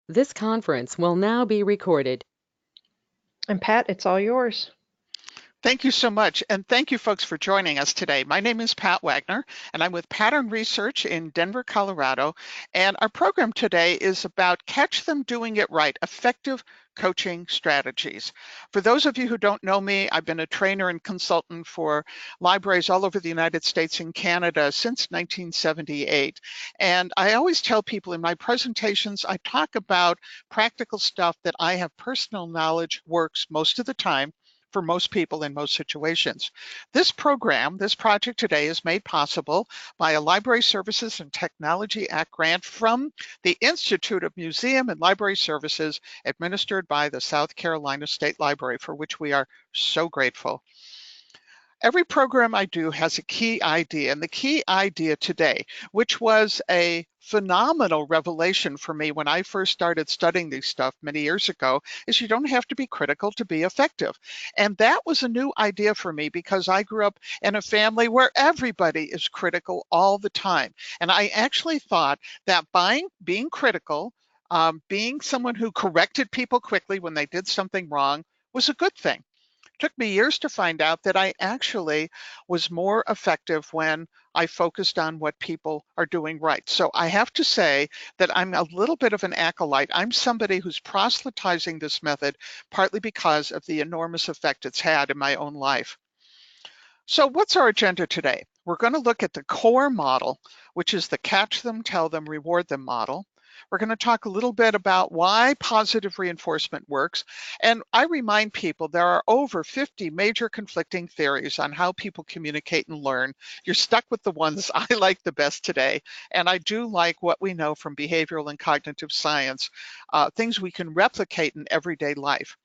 This conference will now be recorded. And Pat, it's all yours. Thank you so much, and thank you folks for joining us today. My name is Pat Wagner, and I'm with Pattern Research in Denver, Colorado, and our program today is about Catch Them Doing It Right, Effective Coaching Strategies. For those of you who don't know me, I've been a trainer and consultant for libraries all over the United States and Canada since 1978, and I always tell people in my presentations, I talk about practical stuff that I have personal knowledge works most of the time for most people in most situations. This program, this project today is made possible by a Library Services and Technology Act grant from the Institute of Museum and Library Services administered by the South Carolina State Library, for which we are so grateful. Every program I do has a key idea, and the key idea today, which was a phenomenal revelation for me when I first started studying this stuff many years ago, is you don't have to be critical to be effective. And that was a new idea for me because I grew up in a family where everybody is critical all the time. And I actually thought that being critical, being someone who corrected people quickly when they did something wrong was a good thing. Took me years to find out that I actually was more effective when I focused on what people are doing right. So I have to say that I'm a little bit of an acolyte. I'm somebody who's proselytizing this method partly because of the enormous effect it's had in my own life. So what's our agenda today? We're going to look at the core model, which is the catch them, tell them, reward them model. We're going to talk a little bit about why positive reinforcement works. And I remind people there are over 50 major conflicting theories on how people communicate and learn. You're stuck with the ones I like the best today. And I do like what we know from behavioral and cognitive science, things we can replicate in everyday life.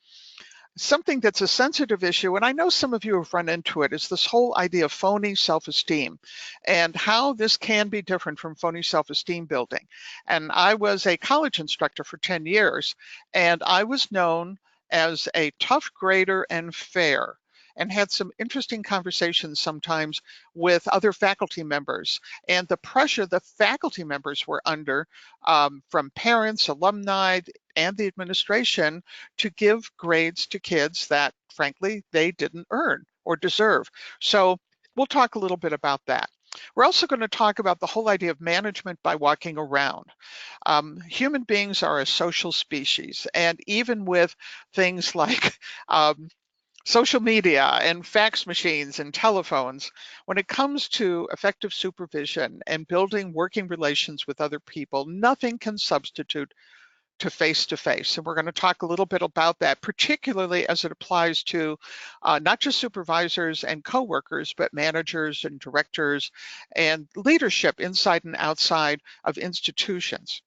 Something that's a sensitive issue, and I know some of you have run into it, is this whole idea of phony self-esteem and how this can be different from phony self-esteem building. And I was a college instructor for 10 years, and I was known as a tough grader and fair, and had some interesting conversations sometimes with other faculty members and the pressure the faculty members were under from parents, alumni, and the administration to give grades to kids that, frankly, they didn't earn or deserve. So we'll talk a little bit about that. We're also going to talk about the whole idea of management by walking around. Human beings are a social species, and even with things like social media and fax machines and telephones, when it comes to effective supervision and building working relations with other people, nothing can substitute to face-to-face. And we're going to talk a little bit about that, particularly as it applies to not just supervisors and coworkers, but managers and directors and leadership inside and outside of institutions.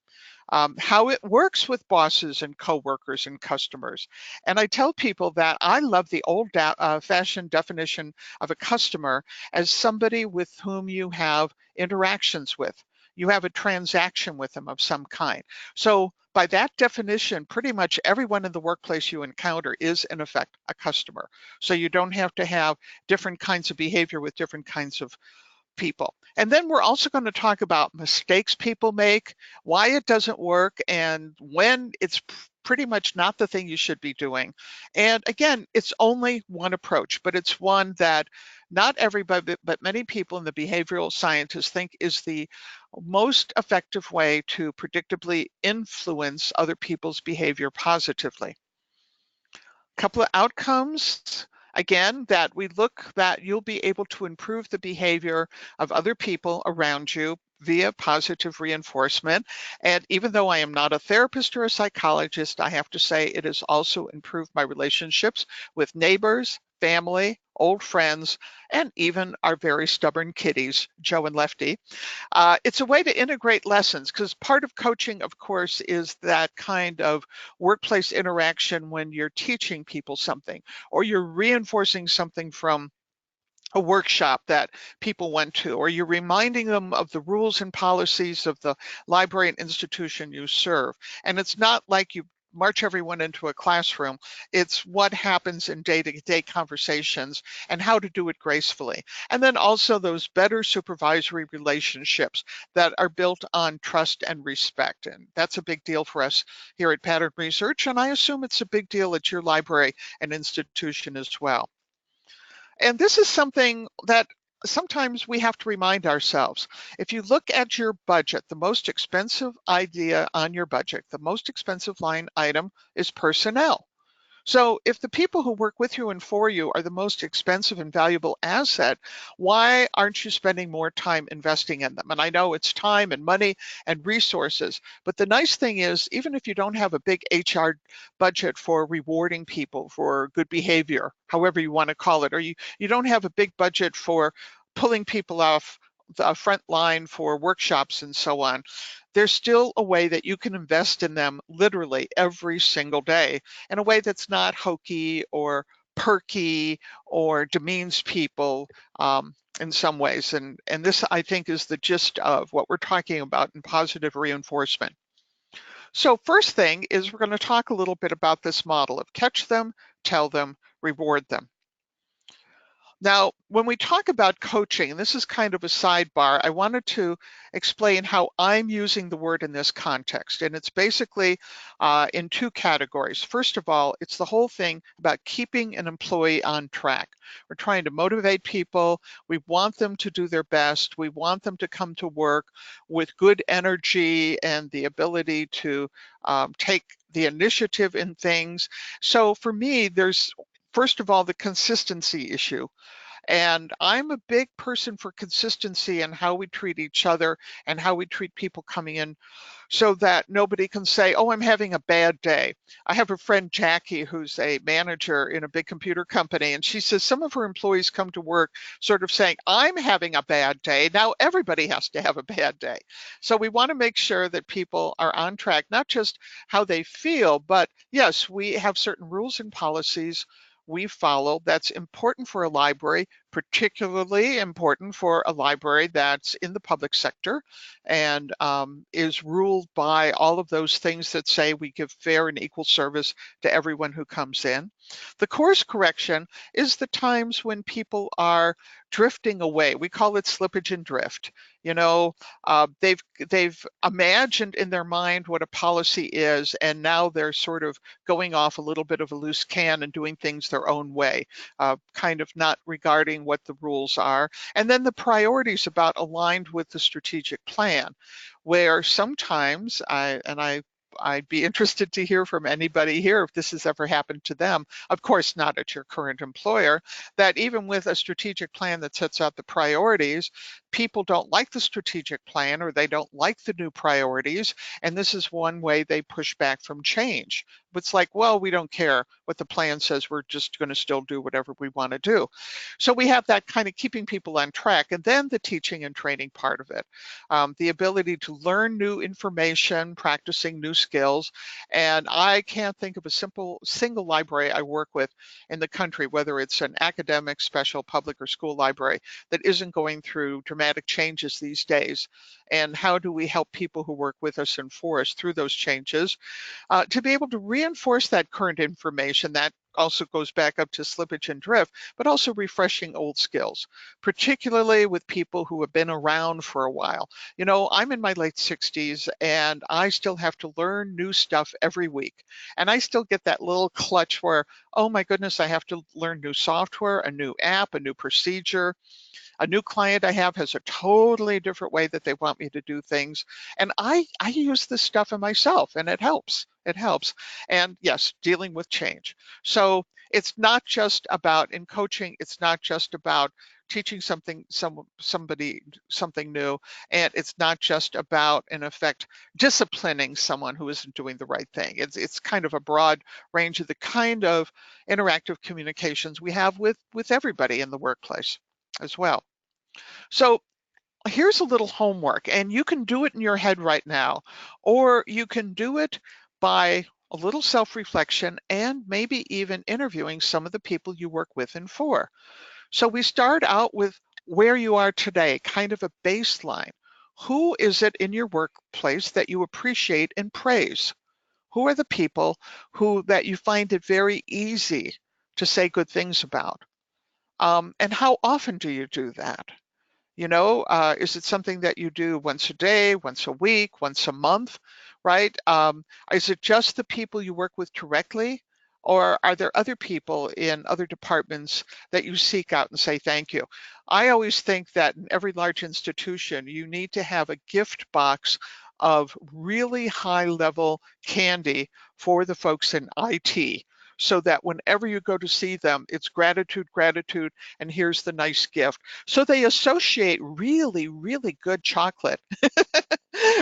How it works with bosses and coworkers and customers. And I tell people that I love the old-fashioned definition of a customer as somebody with whom you have interactions with. You have a transaction with them of some kind. So by that definition, pretty much everyone in the workplace you encounter is, in effect, a customer. So you don't have to have different kinds of behavior with different kinds of people. And then we're also going to talk about mistakes people make, why it doesn't work, and when it's pretty much not the thing you should be doing. And again, it's only one approach, but it's one that not everybody, but many people in the behavioral scientists think is the most effective way to predictably influence other people's behavior positively. Couple of outcomes, again, that we look that you'll be able to improve the behavior of other people around you via positive reinforcement. And even though I am not a therapist or a psychologist, I have to say it has also improved my relationships with neighbors, family, old friends, and even our very stubborn kitties, Joe and Lefty. It's a way to integrate lessons, because part of coaching, of course, is that kind of workplace interaction when you're teaching people something or you're reinforcing something from a workshop that people went to, or you're reminding them of the rules and policies of the library and institution you serve. And it's not like you march everyone into a classroom. It's what happens in day-to-day conversations and how to do it gracefully. And then also those better supervisory relationships that are built on trust and respect. And that's a big deal for us here at Pattern Research, and I assume it's a big deal at your library and institution as well. And this is something that sometimes we have to remind ourselves. If you look at your budget, the most expensive idea on your budget, the most expensive line item is personnel. So if the people who work with you and for you are the most expensive and valuable asset, why aren't you spending more time investing in them? And I know it's time and money and resources, but the nice thing is, even if you don't have a big HR budget for rewarding people for good behavior, however you want to call it, or you don't have a big budget for pulling people off the front line for workshops and so on, there's still a way that you can invest in them literally every single day in a way that's not hokey or perky or demeans people in some ways. And this, I think, is the gist of what we're talking about in positive reinforcement. So first thing is we're going to talk a little bit about this model of catch them, tell them, reward them. Now, when we talk about coaching, and this is kind of a sidebar, I wanted to explain how I'm using the word in this context. And it's basically in two categories. First of all, it's the whole thing about keeping an employee on track. We're trying to motivate people. We want them to do their best. We want them to come to work with good energy and the ability to take the initiative in things. So for me, there's first of all, the consistency issue. And I'm a big person for consistency in how we treat each other and how we treat people coming in so that nobody can say, oh, I'm having a bad day. I have a friend, Jackie, who's a manager in a big computer company, and she says some of her employees come to work sort of saying, I'm having a bad day. Now everybody has to have a bad day. So we want to make sure that people are on track, not just how they feel, but yes, we have certain rules and policies we follow that's important for a library, particularly important for a library that's in the public sector and is ruled by all of those things that say we give fair and equal service to everyone who comes in. The course correction is the times when people are drifting away. We call it slippage and drift. You know, they've imagined in their mind what a policy is, and now they're sort of going off a little bit of a loose can and doing things their own way, kind of not regarding what the rules are. And then the priorities about aligned with the strategic plan, where sometimes I'd be interested to hear from anybody here if this has ever happened to them, of course not at your current employer, that even with a strategic plan that sets out the priorities, people don't like the strategic plan or they don't like the new priorities, and this is one way they push back from change. It's like, well, we don't care what the plan says, we're just going to still do whatever we want to do. So we have that kind of keeping people on track, and then the teaching and training part of it, the ability to learn new information, practicing new skills. And I can't think of a single library I work with in the country, whether it's an academic, special, public, or school library, that isn't going through dramatic changes these days. And how do we help people who work with us and for us through those changes to be able to reinforce that current information that also goes back up to slippage and drift, but also refreshing old skills, particularly with people who have been around for a while. You know, I'm in my late 60s and I still have to learn new stuff every week. And I still get that little clutch where, oh my goodness, I have to learn new software, a new app, a new procedure. A new client I have has a totally different way that they want me to do things. And I use this stuff in myself and it helps. It helps. And yes, dealing with change. So it's not just about, in coaching, it's not just about teaching somebody something new, and it's not just about, in effect, disciplining someone who isn't doing the right thing. It's kind of a broad range of the kind of interactive communications we have with everybody in the workplace as well. So here's a little homework, and you can do it in your head right now, or you can do it by a little self-reflection and maybe even interviewing some of the people you work with and for. So we start out with where you are today, kind of a baseline. Who is it in your workplace that you appreciate and praise? Who are the people that you find it very easy to say good things about? And how often do you do that? Is it something that you do once a day, once a week, once a month, right? Is it just the people you work with directly? Or are there other people in other departments that you seek out and say thank you? I always think that in every large institution, you need to have a gift box of really high level candy for the folks in IT, so that whenever you go to see them, it's gratitude, gratitude, and here's the nice gift. So they associate really, really good chocolate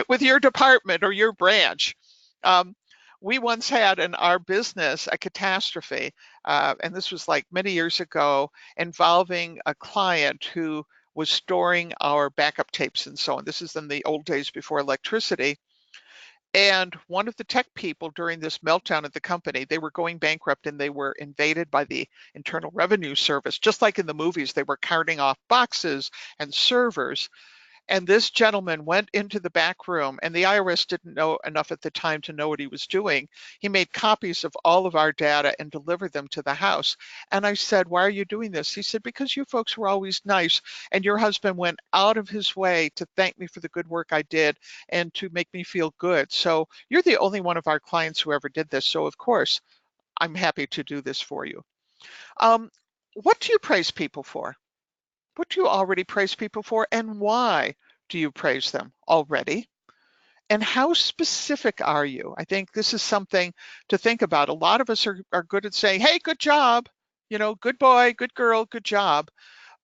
with your department or your branch. Um, we once had in our business a catastrophe, and this was like many years ago, involving a client who was storing our backup tapes and so on. This is in the old days before electricity. And one of the tech people during this meltdown at the company, they were going bankrupt and they were invaded by the Internal Revenue Service. Just like in the movies, they were carting off boxes and servers. And this gentleman went into the back room, and the IRS didn't know enough at the time to know what he was doing. He made copies of all of our data and delivered them to the house. And I said, "Why are you doing this?" He said, "Because you folks were always nice, and your husband went out of his way to thank me for the good work I did and to make me feel good. So you're the only one of our clients who ever did this. So of course, I'm happy to do this for you." Um, what do you praise people for? What do you already praise people for, and why do you praise them already? And how specific are you? I think this is something to think about. A lot of us are good at saying, "Hey, good job," good boy, good girl, good job.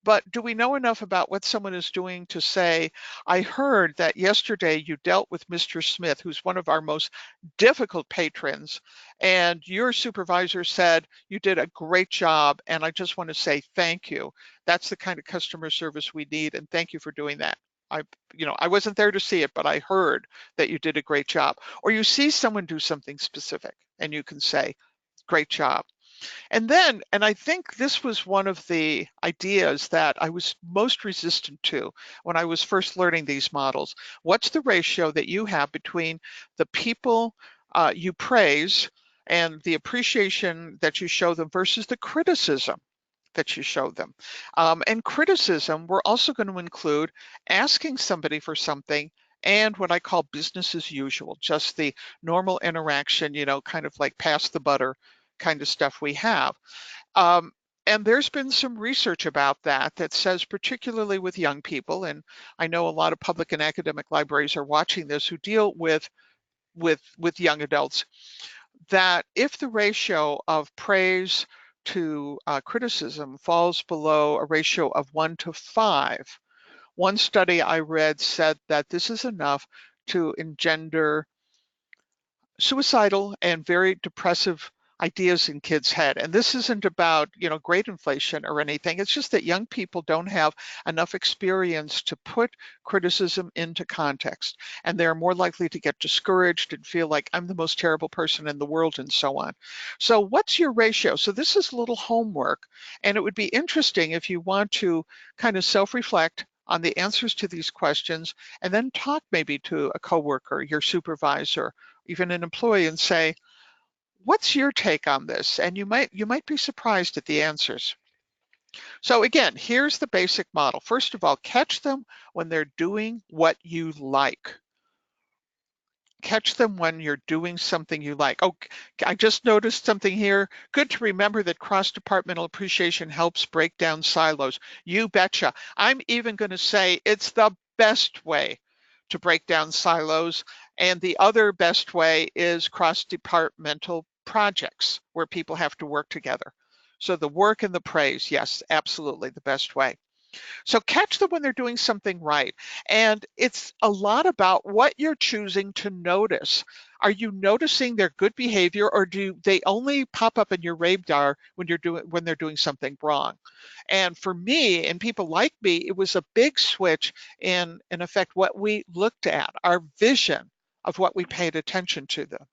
But do we know enough about what someone is doing to say, "I heard that yesterday you dealt with Mr. Smith, who's one of our most difficult patrons, and your supervisor said you did a great job, and I just want to say thank you." That's the kind of customer service we need, and thank you for doing that. I wasn't there to see it, but I heard that you did a great job. Or you see someone do something specific, and you can say, "Great job." And I think this was one of the ideas that I was most resistant to when I was first learning these models. What's the ratio that you have between the people you praise and the appreciation that you show them versus the criticism that you show them? And criticism, we're also going to include asking somebody for something and what I call business as usual, just the normal interaction, kind of like pass the butter kind of stuff we have. Um, and there's been some research about that says, particularly with young people, and I know a lot of public and academic libraries are watching this who deal with young adults, that if the ratio of praise to criticism falls below a ratio of 1 to 5, one study I read said that this is enough to engender suicidal and very depressive ideas in kids' head. And this isn't about, grade inflation or anything. It's just that young people don't have enough experience to put criticism into context. And they're more likely to get discouraged and feel like I'm the most terrible person in the world and so on. So what's your ratio? So this is a little homework. And it would be interesting if you want to kind of self-reflect on the answers to these questions and then talk maybe to a coworker, your supervisor, even an employee, and say, "What's your take on this?" And you might be surprised at the answers. So again, here's the basic model. First of all, catch them when they're doing what you like. Catch them when you're doing something you like. Oh, I just noticed something here. Good to remember that cross-departmental appreciation helps break down silos. You betcha. I'm even going to say it's the best way to break down silos. And the other best way is cross-departmental projects where people have to work together. So the work and the praise, yes, absolutely the best way. So catch them when they're doing something right. And it's a lot about what you're choosing to notice. Are you noticing their good behavior, or do they only pop up in your radar when they're doing something wrong? And for me and people like me, it was a big switch in effect what we looked at, our vision of what we paid attention to them.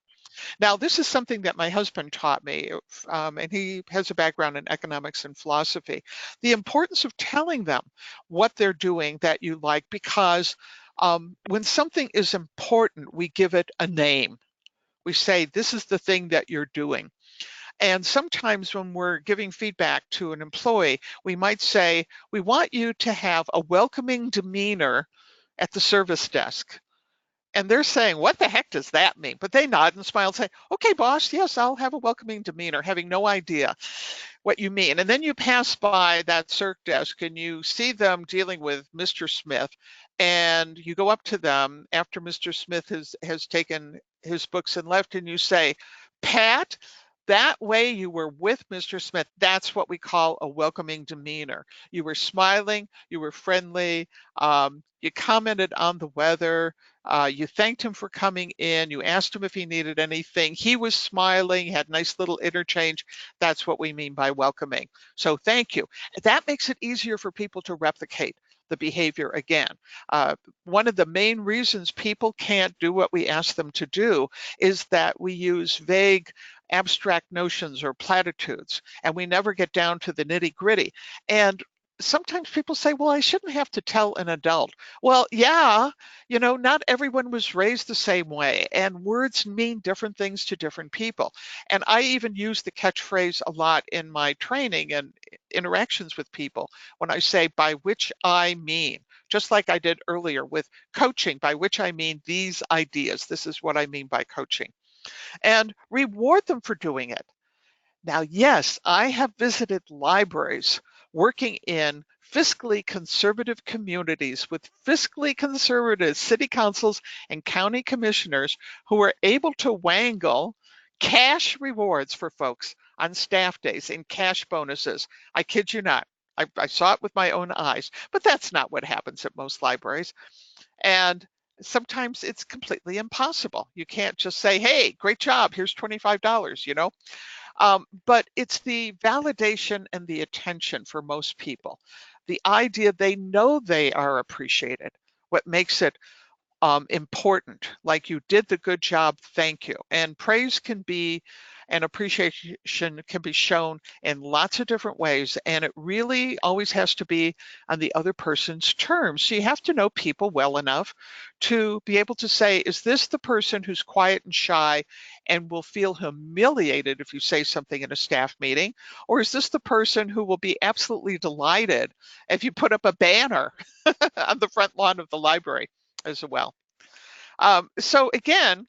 Now, this is something that my husband taught me, and he has a background in economics and philosophy. The importance of telling them what they're doing that you like, because when something is important, we give it a name. We say, this is the thing that you're doing. And sometimes when we're giving feedback to an employee, we might say, we want you to have a welcoming demeanor at the service desk. And they're saying, what the heck does that mean? But they nod and smile and say, okay, boss, yes, I'll have a welcoming demeanor, having no idea what you mean. And then you pass by that circ desk and you see them dealing with Mr. Smith, and you go up to them after Mr. Smith has taken his books and left, and you say, Pat, that way you were with Mr. Smith. That's what we call a welcoming demeanor. You were smiling, you were friendly, you commented on the weather, you thanked him for coming in, you asked him if he needed anything. He was smiling, had nice little interchange. That's what we mean by welcoming. So thank you. That makes it easier for people to replicate the behavior again. One of the main reasons people can't do what we ask them to do is that we use vague, abstract notions or platitudes, and we never get down to the nitty-gritty. And sometimes people say, well, I shouldn't have to tell an adult. Well, yeah, not everyone was raised the same way, and words mean different things to different people. And I even use the catchphrase a lot in my training and interactions with people when I say, by which I mean, just like I did earlier with coaching, by which I mean these ideas. This is what I mean by coaching. And reward them for doing it. Now, yes, I have visited libraries working in fiscally conservative communities with fiscally conservative city councils and county commissioners who are able to wangle cash rewards for folks on staff days and cash bonuses. I kid you not. I saw it with my own eyes, but that's not what happens at most libraries. And sometimes it's completely impossible. You can't just say, hey, great job, here's $25, but it's the validation and the attention for most people. The idea they know they are appreciated, what makes it important, like you did the good job, thank you. And praise can be, and appreciation can be shown in lots of different ways, and it really always has to be on the other person's terms. So you have to know people well enough to be able to say, is this the person who's quiet and shy and will feel humiliated if you say something in a staff meeting? Or is this the person who will be absolutely delighted if you put up a banner on the front lawn of the library as well? So again,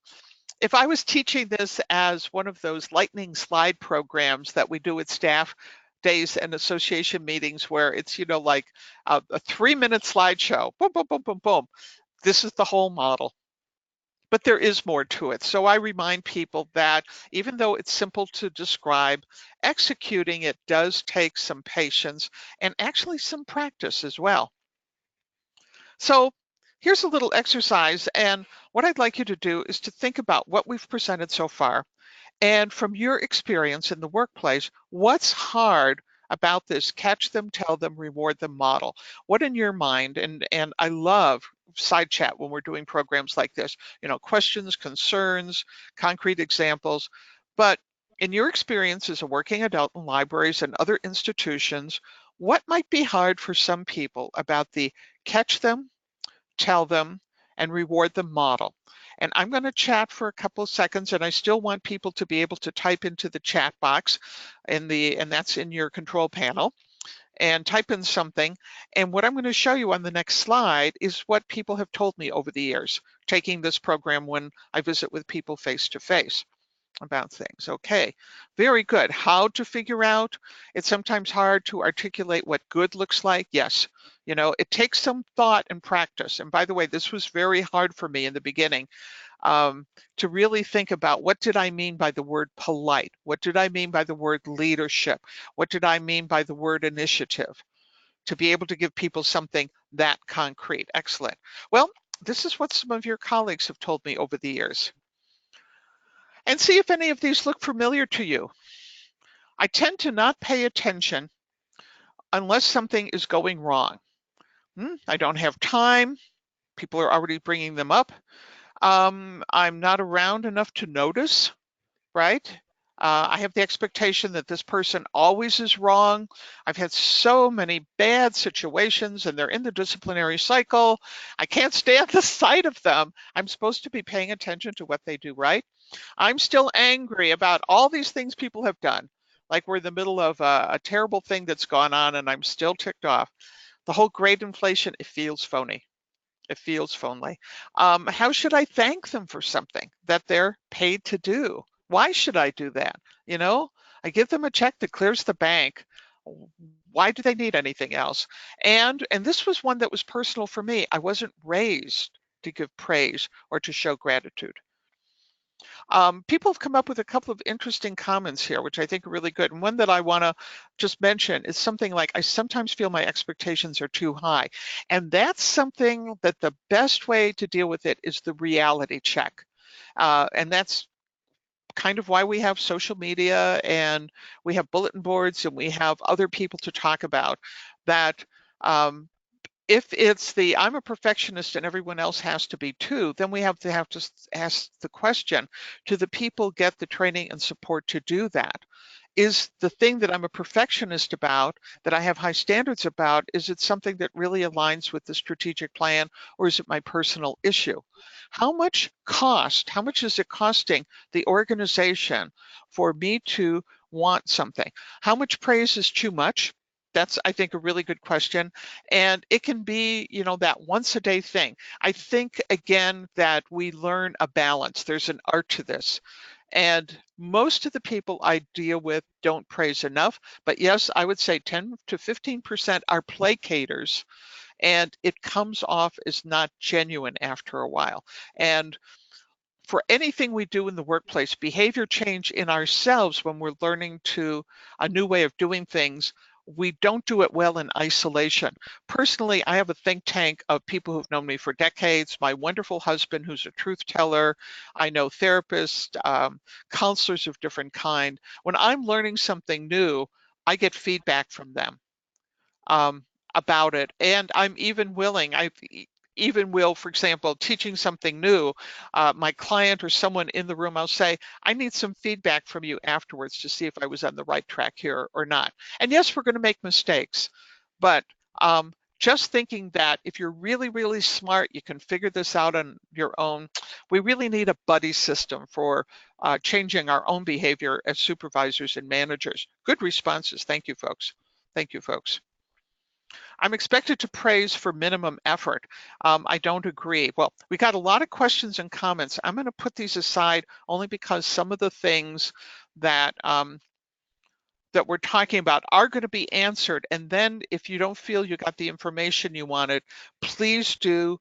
if I was teaching this as one of those lightning slide programs that we do at staff days and association meetings where it's, like a 3-minute slideshow, boom, boom, boom, boom, boom. This is the whole model. But there is more to it. So I remind people that even though it's simple to describe, executing it does take some patience and actually some practice as well. So here's a little exercise, and what I'd like you to do is to think about what we've presented so far, and from your experience in the workplace, what's hard about this catch them, tell them, reward them model? What in your mind, and I love side chat when we're doing programs like this, questions, concerns, concrete examples, but in your experience as a working adult in libraries and other institutions, what might be hard for some people about the catch them, tell them, and reward them model? And I'm going to chat for a couple of seconds, and I still want people to be able to type into the chat box and that's in your control panel, and type in something. And what I'm going to show you on the next slide is what people have told me over the years, taking this program when I visit with people face to face about things. Okay, very good. How to figure out? It's sometimes hard to articulate what good looks like. Yes, it takes some thought and practice. And by the way, this was very hard for me in the beginning, to really think about, what did I mean by the word polite? What did I mean by the word leadership? What did I mean by the word initiative? To be able to give people something that concrete. Excellent. Well, this is what some of your colleagues have told me over the years. And see if any of these look familiar to you. I tend to not pay attention unless something is going wrong. I don't have time. People are already bringing them up. I'm not around enough to notice, right? I have the expectation that this person always is wrong. I've had so many bad situations and they're in the disciplinary cycle. I can't stand the sight of them. I'm supposed to be paying attention to what they do right. I'm still angry about all these things people have done. Like we're in the middle of a terrible thing that's gone on and I'm still ticked off. The whole great inflation, it feels phony. It feels phony. How should I thank them for something that they're paid to do? Why should I do that? You know, I give them a check that clears the bank. Why do they need anything else? And this was one that was personal for me. I wasn't raised to give praise or to show gratitude. People have come up with a couple of interesting comments here, which I think are really good. And one that I want to just mention is something like, I sometimes feel my expectations are too high. And that's something that the best way to deal with it is the reality check. And that's kind of why we have social media and we have bulletin boards and we have other people to talk about that. If it's the I'm a perfectionist and everyone else has to be too, then we have to ask the question, do the people get the training and support to do that? Is the thing that I'm a perfectionist about, that I have high standards about, is it something that really aligns with the strategic plan, or is it my personal issue? How much is it costing the organization for me to want something? How much praise is too much? That's, I think, a really good question. And it can be, that once a day thing. I think, again, that we learn a balance. There's an art to this. And most of the people I deal with don't praise enough. But yes, I would say 10 to 15% are placaters, and it comes off as not genuine after a while. And for anything we do in the workplace, behavior change in ourselves when we're learning to a new way of doing things, we don't do it well in isolation. Personally, I have a think tank of people who've known me for decades, my wonderful husband who's a truth teller, I know therapists, counselors of different kind. When I'm learning something new, I get feedback from them about it. And I'm even willing, even will, for example, teaching something new, my client or someone in the room, I'll say, I need some feedback from you afterwards to see if I was on the right track here or not. And yes, we're going to make mistakes, but just thinking that if you're really, really smart, you can figure this out on your own. We really need a buddy system for changing our own behavior as supervisors and managers. Good responses. Thank you, folks. Thank you, folks. I'm expected to praise for minimum effort. I don't agree. Well, we got a lot of questions and comments. I'm going to put these aside only because some of the things that that we're talking about are going to be answered. And then if you don't feel you got the information you wanted, please do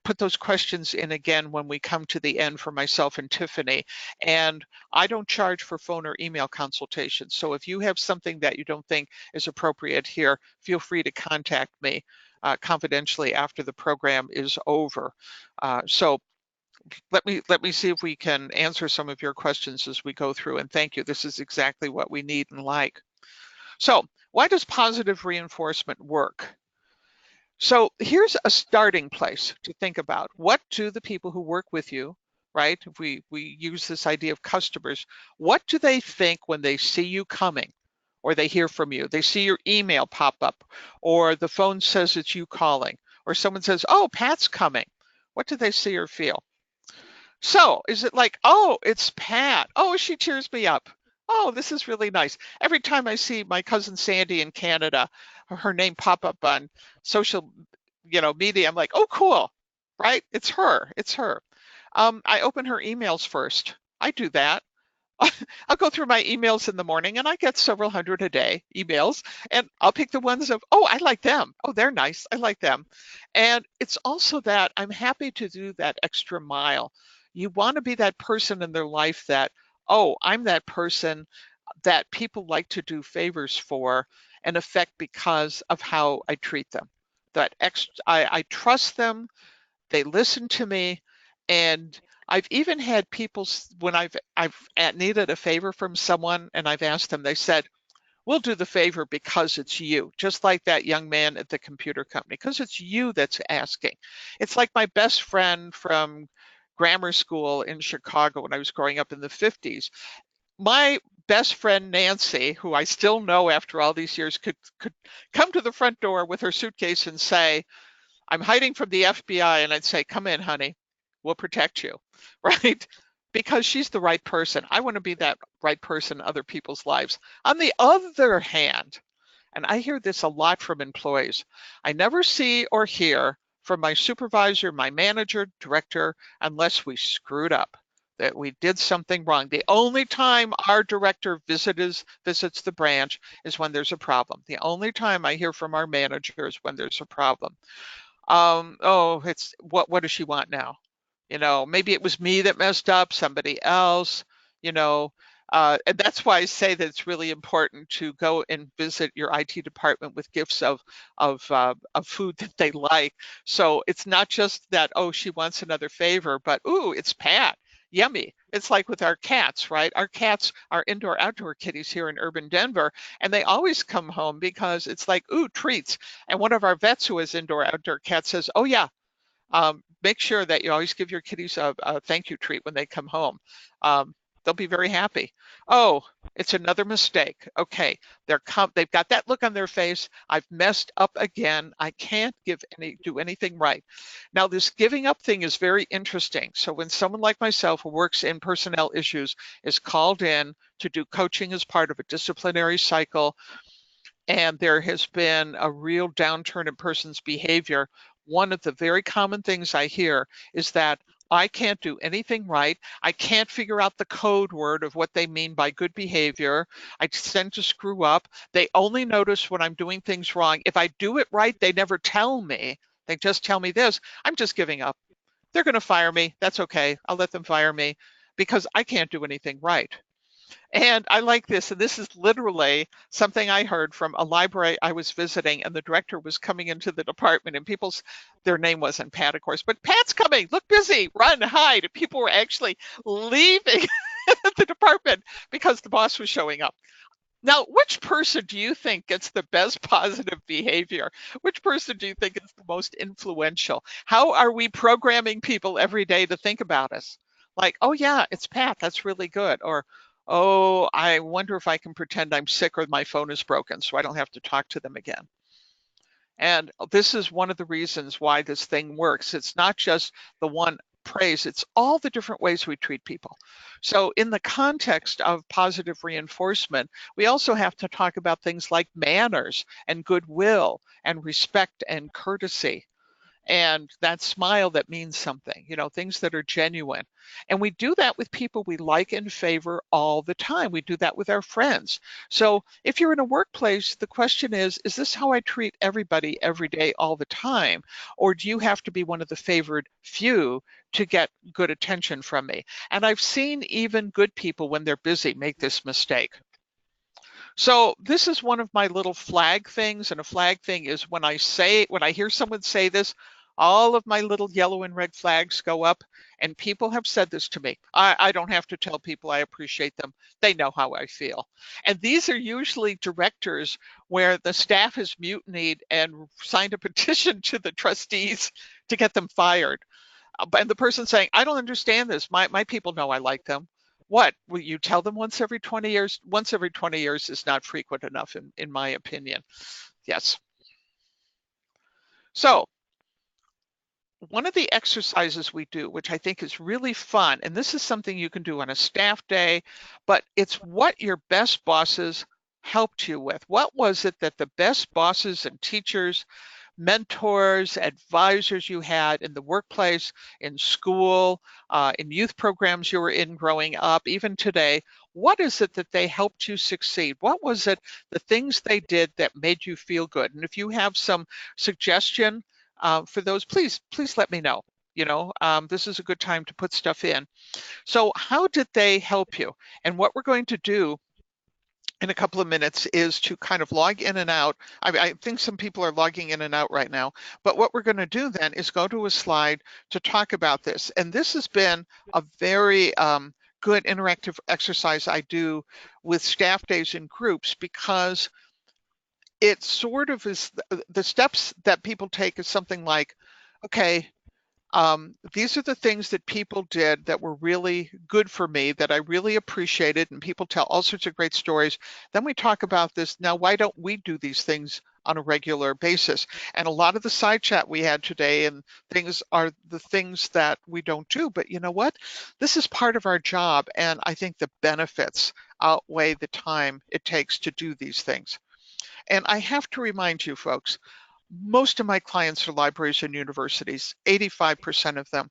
put those questions in again when we come to the end for myself and Tiffany. And I don't charge for phone or email consultations. So if you have something that you don't think is appropriate here, feel free to contact me confidentially after the program is over. So let me see if we can answer some of your questions as we go through. And thank you. This is exactly what we need and like. So why does positive reinforcement work? So here's a starting place to think about. What do the people who work with you, right? If we use this idea of customers, what do they think when they see you coming or they hear from you? They see your email pop up or the phone says it's you calling or someone says, oh, Pat's coming. What do they see or feel? So is it like, oh, it's Pat. Oh, she cheers me up. Oh, this is really nice. Every time I see my cousin Sandy in Canada, her name pop up on social, media, I'm like, oh, cool, right? It's her. It's her. I open her emails first. I do that. I'll go through my emails in the morning and I get several hundred a day emails and I'll pick the ones of, oh, I like them. Oh, they're nice. I like them. And it's also that I'm happy to do that extra mile. You want to be that person in their life that, oh, I'm that person that people like to do favors for and affect because of how I treat them. I trust them, they listen to me, and I've even had people when I've needed a favor from someone and I've asked them, they said, we'll do the favor because it's you, just like that young man at the computer company, because it's you that's asking. It's like my best friend from grammar school in Chicago when I was growing up in the 50s. My best friend Nancy, who I still know after all these years, could come to the front door with her suitcase and say, I'm hiding from the FBI, and I'd say, come in, honey, we'll protect you, right? because she's the right person. I want to be that right person in other people's lives. On the other hand, and I hear this a lot from employees, I never see or hear from my supervisor, my manager, director, unless we screwed up, that we did something wrong. The only time our director visits the branch is when there's a problem. The only time I hear from our manager is when there's a problem. Oh, it's what does she want now? Maybe it was me that messed up, somebody else, you know, and that's why I say that it's really important to go and visit your IT department with gifts of food that they like. So it's not just that, oh, she wants another favor, but ooh, it's Pat. Yummy. It's like with our cats, right? Our cats are indoor outdoor kitties here in urban Denver, and they always come home because it's like, ooh, treats. And one of our vets who has indoor outdoor cats says, oh yeah, make sure that you always give your kitties a thank you treat when they come home. They'll be very happy. Oh, it's another mistake. Okay, they've got that look on their face. I've messed up again. I can't do anything right. Now, this giving up thing is very interesting. So when someone like myself who works in personnel issues is called in to do coaching as part of a disciplinary cycle, and there has been a real downturn in person's behavior, one of the very common things I hear is that I can't do anything right. I can't figure out the code word of what they mean by good behavior. I tend to screw up. They only notice when I'm doing things wrong. If I do it right, they never tell me. They just tell me this. I'm just giving up. They're going to fire me. That's okay. I'll let them fire me because I can't do anything right. And I like this, and this is literally something I heard from a library I was visiting, and the director was coming into the department, and their name wasn't Pat, of course, but Pat's coming, look busy, run, hide. And people were actually leaving the department because the boss was showing up. Now, which person do you think gets the best positive behavior? Which person do you think is the most influential? How are we programming people every day to think about us? Like, oh yeah, it's Pat, that's really good. Or, oh, I wonder if I can pretend I'm sick or my phone is broken so I don't have to talk to them again. And this is one of the reasons why this thing works. It's not just the one praise, it's all the different ways we treat people. So in the context of positive reinforcement, we also have to talk about things like manners and goodwill and respect and courtesy. And that smile that means something, things that are genuine. And we do that with people we like and favor all the time. We do that with our friends. So if you're in a workplace, the question is this how I treat everybody every day, all the time? Or do you have to be one of the favored few to get good attention from me? And I've seen even good people, when they're busy, make this mistake. So this is one of my little flag things, and a flag thing is when I hear someone say this, all of my little yellow and red flags go up, and people have said this to me. I don't have to tell people I appreciate them. They know how I feel. And these are usually directors where the staff has mutinied and signed a petition to the trustees to get them fired. And the person saying, I don't understand this. My people know I like them. What, will you tell them once every 20 years? Once every 20 years is not frequent enough, in my opinion. Yes. So one of the exercises we do, which I think is really fun, and this is something you can do on a staff day, but it's what your best bosses helped you with. What was it that the best bosses and teachers, mentors, advisors you had in the workplace, in school, in youth programs you were in growing up, even today? What is it that they helped you succeed? What was it, the things they did that made you feel good? And if you have some suggestion for those, please let me know. This is a good time to put stuff in. So how did they help you? And what we're going to do in a couple of minutes is to kind of log in and out. I think some people are logging in and out right now, but what we're going to do then is go to a slide to talk about this. And this has been a very good interactive exercise I do with staff days in groups, because it sort of is the steps that people take is something like, okay, these are the things that people did that were really good for me, that I really appreciated, and people tell all sorts of great stories. Then we talk about this. Now, why don't we do these things on a regular basis. And a lot of the side chat we had today and things are the things that we don't do. But you know what? This is part of our job. And I think the benefits outweigh the time it takes to do these things. And I have to remind you folks, most of my clients are libraries and universities, 85% of them,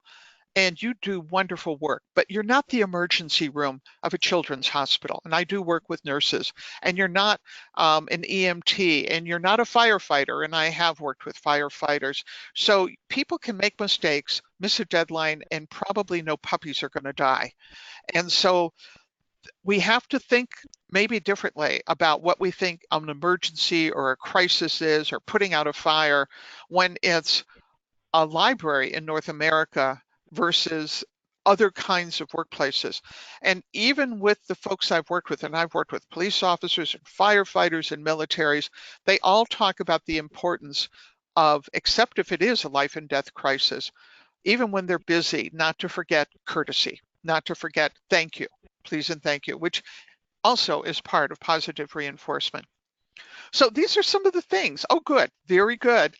and you do wonderful work, but you're not the emergency room of a children's hospital. And I do work with nurses, and you're not an EMT, and you're not a firefighter, and I have worked with firefighters. So people can make mistakes, miss a deadline, and probably no puppies are going to die. And so we have to think maybe differently about what we think an emergency or a crisis is, or putting out a fire, when it's a library in North America versus other kinds of workplaces. And even with the folks I've worked with, and I've worked with police officers and firefighters and militaries, they all talk about the importance of, except if it is a life and death crisis, even when they're busy, not to forget courtesy, not to forget thank you, please and thank you, which also is part of positive reinforcement. So these are some of the things. Oh, good. Very good.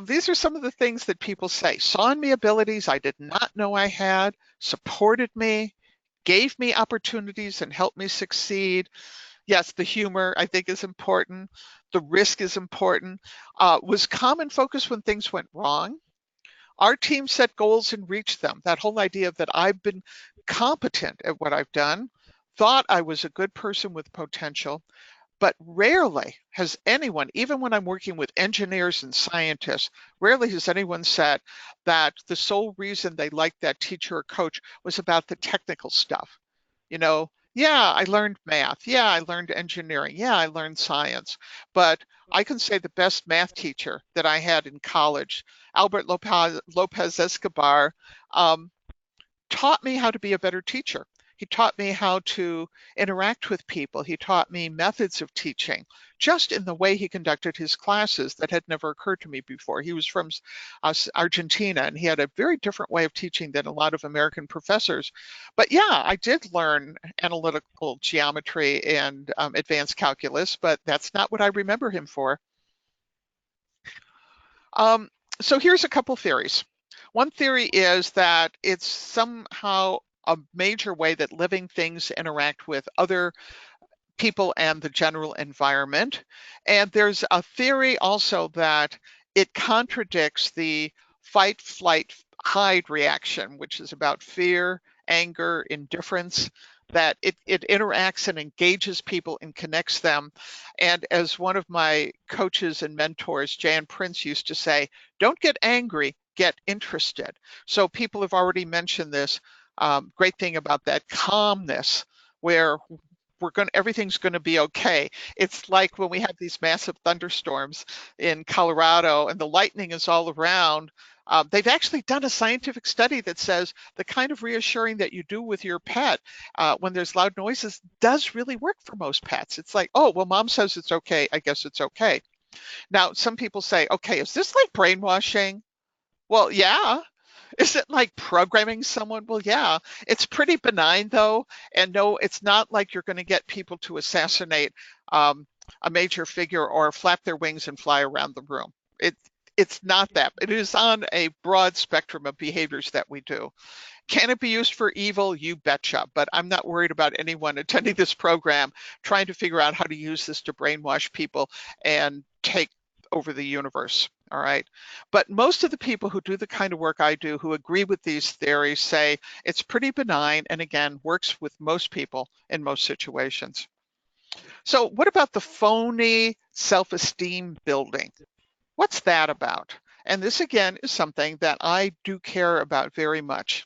These are some of the things that people say. Saw in me abilities I did not know I had, supported me, gave me opportunities and helped me succeed. Yes, the humor I think is important. The risk is important. Was calm and focused when things went wrong. Our team set goals and reached them. That whole idea that I've been competent at what I've done, thought I was a good person with potential, but rarely has anyone, even when I'm working with engineers and scientists, rarely has anyone said that the sole reason they liked that teacher or coach was about the technical stuff. You know, yeah, I learned math. Yeah, I learned engineering. Yeah, I learned science. But I can say the best math teacher that I had in college, Albert Lopez Escobar, um, taught me how to be a better teacher. He taught me how to interact with people. He taught me methods of teaching just in the way he conducted his classes that had never occurred to me before. He was from Argentina, and he had a very different way of teaching than a lot of American professors. But yeah, I did learn analytical geometry and advanced calculus, but that's not what I remember him for. Um, so here's a couple theories. One theory is that it's somehow a major way that living things interact with other people and the general environment. And there's a theory also that it contradicts the fight, flight, hide reaction, which is about fear, anger, indifference, that it interacts and engages people and connects them. And as one of my coaches and mentors, Jan Prince, used to say, don't get angry, get interested. So people have already mentioned this great thing about that calmness, where everything's going to be okay. It's like when we have these massive thunderstorms in Colorado and the lightning is all around. They've actually done a scientific study that says the kind of reassuring that you do with your pet when there's loud noises does really work for most pets. It's like, oh, well, mom says it's okay, I guess it's okay. Now, some people say, okay, is this like brainwashing? Well, yeah. Is it like programming someone? Well, yeah. It's pretty benign, though. And no, it's not like you're going to get people to assassinate a major figure or flap their wings and fly around the room. It's not that. It is on a broad spectrum of behaviors that we do. Can it be used for evil? You betcha. But I'm not worried about anyone attending this program trying to figure out how to use this to brainwash people and take over the universe. All right. But most of the people who do the kind of work I do, who agree with these theories, say it's pretty benign and, again, works with most people in most situations. So what about the phony self-esteem building? What's that about? And this, again, is something that I do care about very much.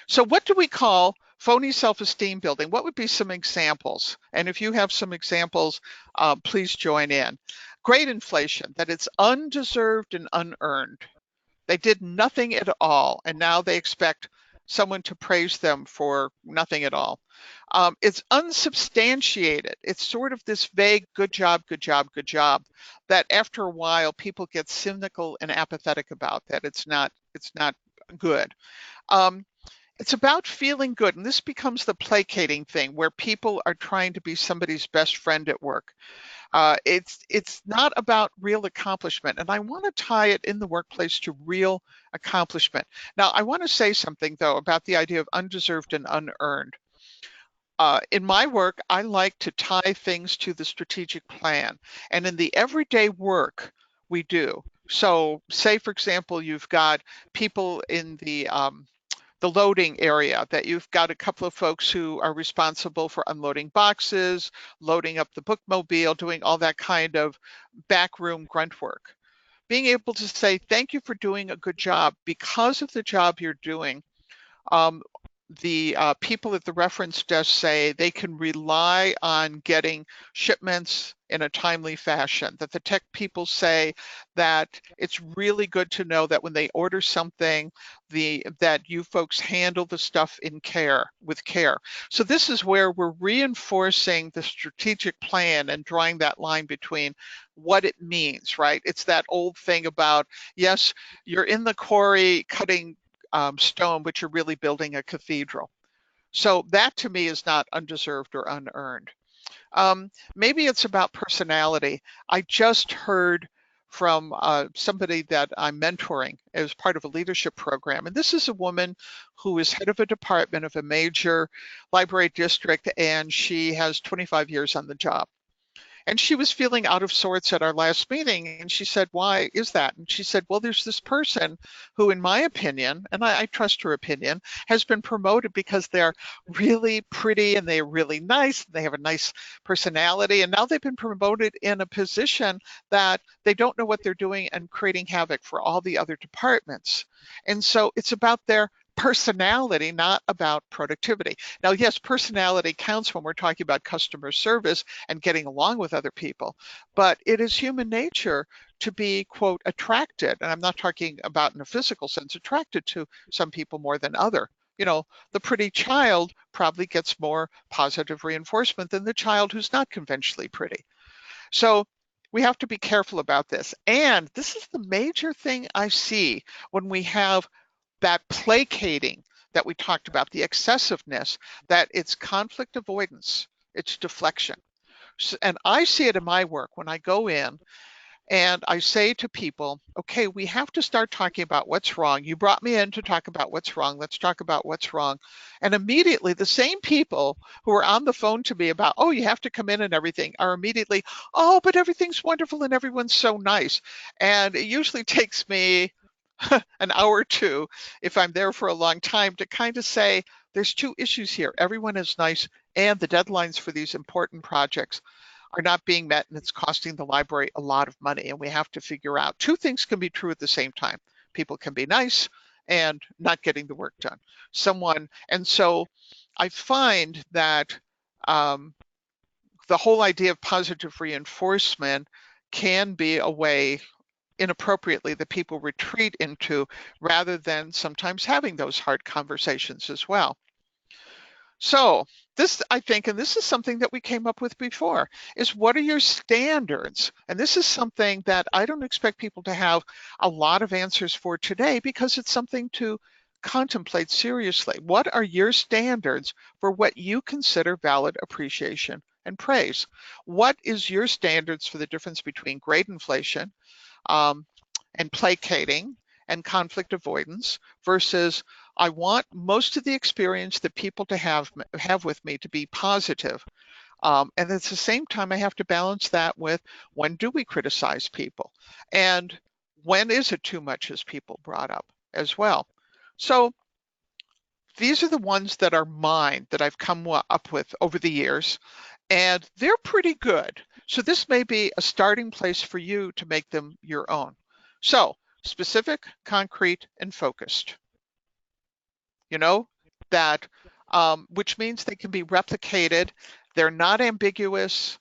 So what do we call phony self-esteem building? What would be some examples? And if you have some examples, please join in. Grade inflation, that it's undeserved and unearned. They did nothing at all, and now they expect someone to praise them for nothing at all. It's unsubstantiated. It's sort of this vague, good job, good job, good job, that after a while people get cynical and apathetic about that. It's not good. Um, It's about feeling good. And this becomes the placating thing where people are trying to be somebody's best friend at work. It's not about real accomplishment. And I want to tie it in the workplace to real accomplishment. Now, I want to say something, though, about the idea of undeserved and unearned. In my work, I like to tie things to the strategic plan. And in the everyday work we do, so say, for example, you've got people in the loading area, that you've got a couple of folks who are responsible for unloading boxes, loading up the bookmobile, doing all that kind of backroom grunt work. Being able to say, thank you for doing a good job. Because of the job you're doing, um, the people at the reference desk say they can rely on getting shipments in a timely fashion, that the tech people say that it's really good to know that when they order something, that you folks handle the stuff with care. So this is where we're reinforcing the strategic plan and drawing that line between what it means, right? It's that old thing about, yes, you're in the quarry cutting stone, but you're really building a cathedral. So that to me is not undeserved or unearned. Maybe it's about personality. I just heard from somebody that I'm mentoring as part of a leadership program. And this is a woman who is head of a department of a major library district, and she has 25 years on the job. And she was feeling out of sorts at our last meeting. And she said, why is that? And she said, well, there's this person who, in my opinion, and I trust her opinion, has been promoted because they're really pretty and they're really nice. And they have a nice personality. And now they've been promoted in a position that they don't know what they're doing and creating havoc for all the other departments. And so it's about their personality, not about productivity. Now, yes, personality counts when we're talking about customer service and getting along with other people, but it is human nature to be, quote, attracted, and I'm not talking about in a physical sense, attracted to some people more than other. You know, the pretty child probably gets more positive reinforcement than the child who's not conventionally pretty. So we have to be careful about this. And this is the major thing I see when we have that placating that we talked about, the excessiveness, that it's conflict avoidance, it's deflection. And I see it in my work when I go in and I say to people, okay, we have to start talking about what's wrong. You brought me in to talk about what's wrong. Let's talk about what's wrong. And immediately the same people who are on the phone to me about, oh, you have to come in and everything, are immediately, oh, but everything's wonderful and everyone's so nice. And it usually takes me an hour or two, if I'm there for a long time, to kind of say, there's two issues here. Everyone is nice, and the deadlines for these important projects are not being met, and it's costing the library a lot of money. And we have to figure out two things can be true at the same time. People can be nice and not getting the work done. And so I find that the whole idea of positive reinforcement can be a way inappropriately that people retreat into, rather than sometimes having those hard conversations as well. So this, I think, and this is something that we came up with before, is what are your standards? And this is something that I don't expect people to have a lot of answers for today, because it's something to contemplate seriously. What are your standards for what you consider valid appreciation and praise? What is your standards for the difference between grade inflation and placating and conflict avoidance versus I want most of the experience that people to have with me to be positive. And at the same time, I have to balance that with when do we criticize people? And when is it too much, as people brought up as well? So these are the ones that are mine that I've come up with over the years, and they're pretty good. So this may be a starting place for you to make them your own. So specific, concrete, and focused. You know, that which means they can be replicated. They're not ambiguous.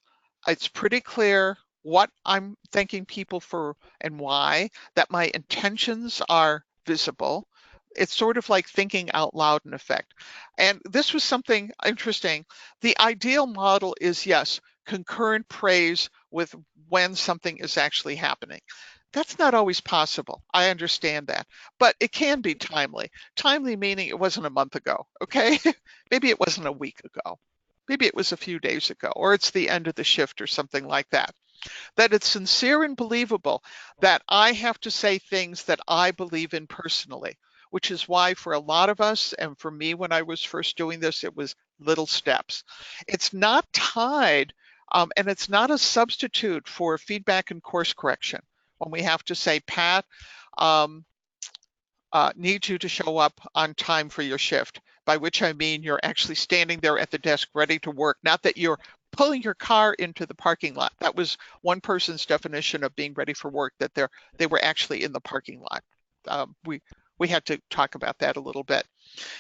It's pretty clear what I'm thanking people for and why, that my intentions are visible. It's sort of like thinking out loud in effect. And this was something interesting. The ideal model is, yes, concurrent praise with when something is actually happening. That's not always possible. I understand that, but it can be timely. Timely meaning it wasn't a month ago, okay? Maybe it wasn't a week ago. Maybe it was a few days ago, or it's the end of the shift or something like that. That it's sincere and believable, that I have to say things that I believe in personally, which is why for a lot of us, and for me when I was first doing this, it was little steps. It's not tied, and it's not a substitute for feedback and course correction. When we have to say, Pat, um, need you to show up on time for your shift, by which I mean you're actually standing there at the desk ready to work, not that you're pulling your car into the parking lot. That was one person's definition of being ready for work, that they were actually in the parking lot. We had to talk about that a little bit.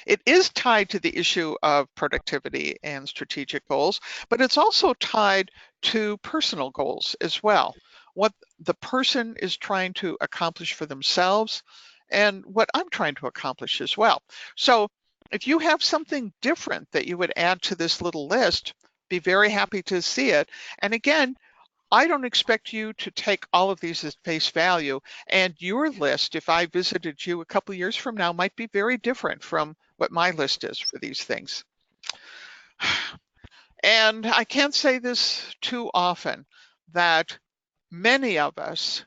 It is tied to the issue of productivity and strategic goals, but it's also tied to personal goals as well. What the person is trying to accomplish for themselves and what I'm trying to accomplish as well. So if you have something different that you would add to this little list, be very happy to see it. And again, I don't expect you to take all of these as face value, and your list, if I visited you a couple years from now, might be very different from what my list is for these things. And I can't say this too often, that many of us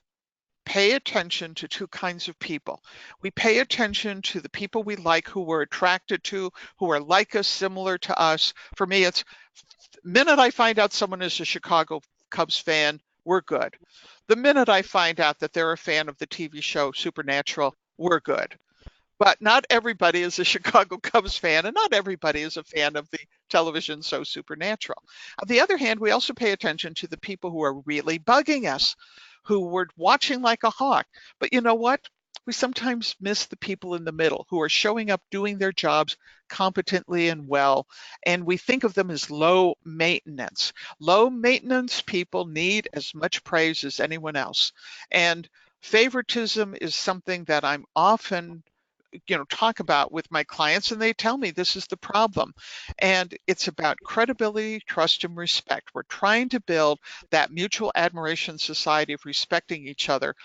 pay attention to two kinds of people. We pay attention to the people we like, who we're attracted to, who are like us, similar to us. For me, it's the minute I find out someone is a Chicago Cubs fan, we're good. The minute I find out that they're a fan of the TV show Supernatural, we're good. But not everybody is a Chicago Cubs fan, and not everybody is a fan of the television show Supernatural. On the other hand, we also pay attention to the people who are really bugging us, who we're watching like a hawk. But you know what? We sometimes miss the people in the middle who are showing up doing their jobs competently and well, and we think of them as low maintenance. Low maintenance people need as much praise as anyone else. And favoritism is something that I'm often talk about with my clients, and they tell me this is the problem. And it's about credibility, trust, and respect. We're trying to build that mutual admiration society of respecting each other,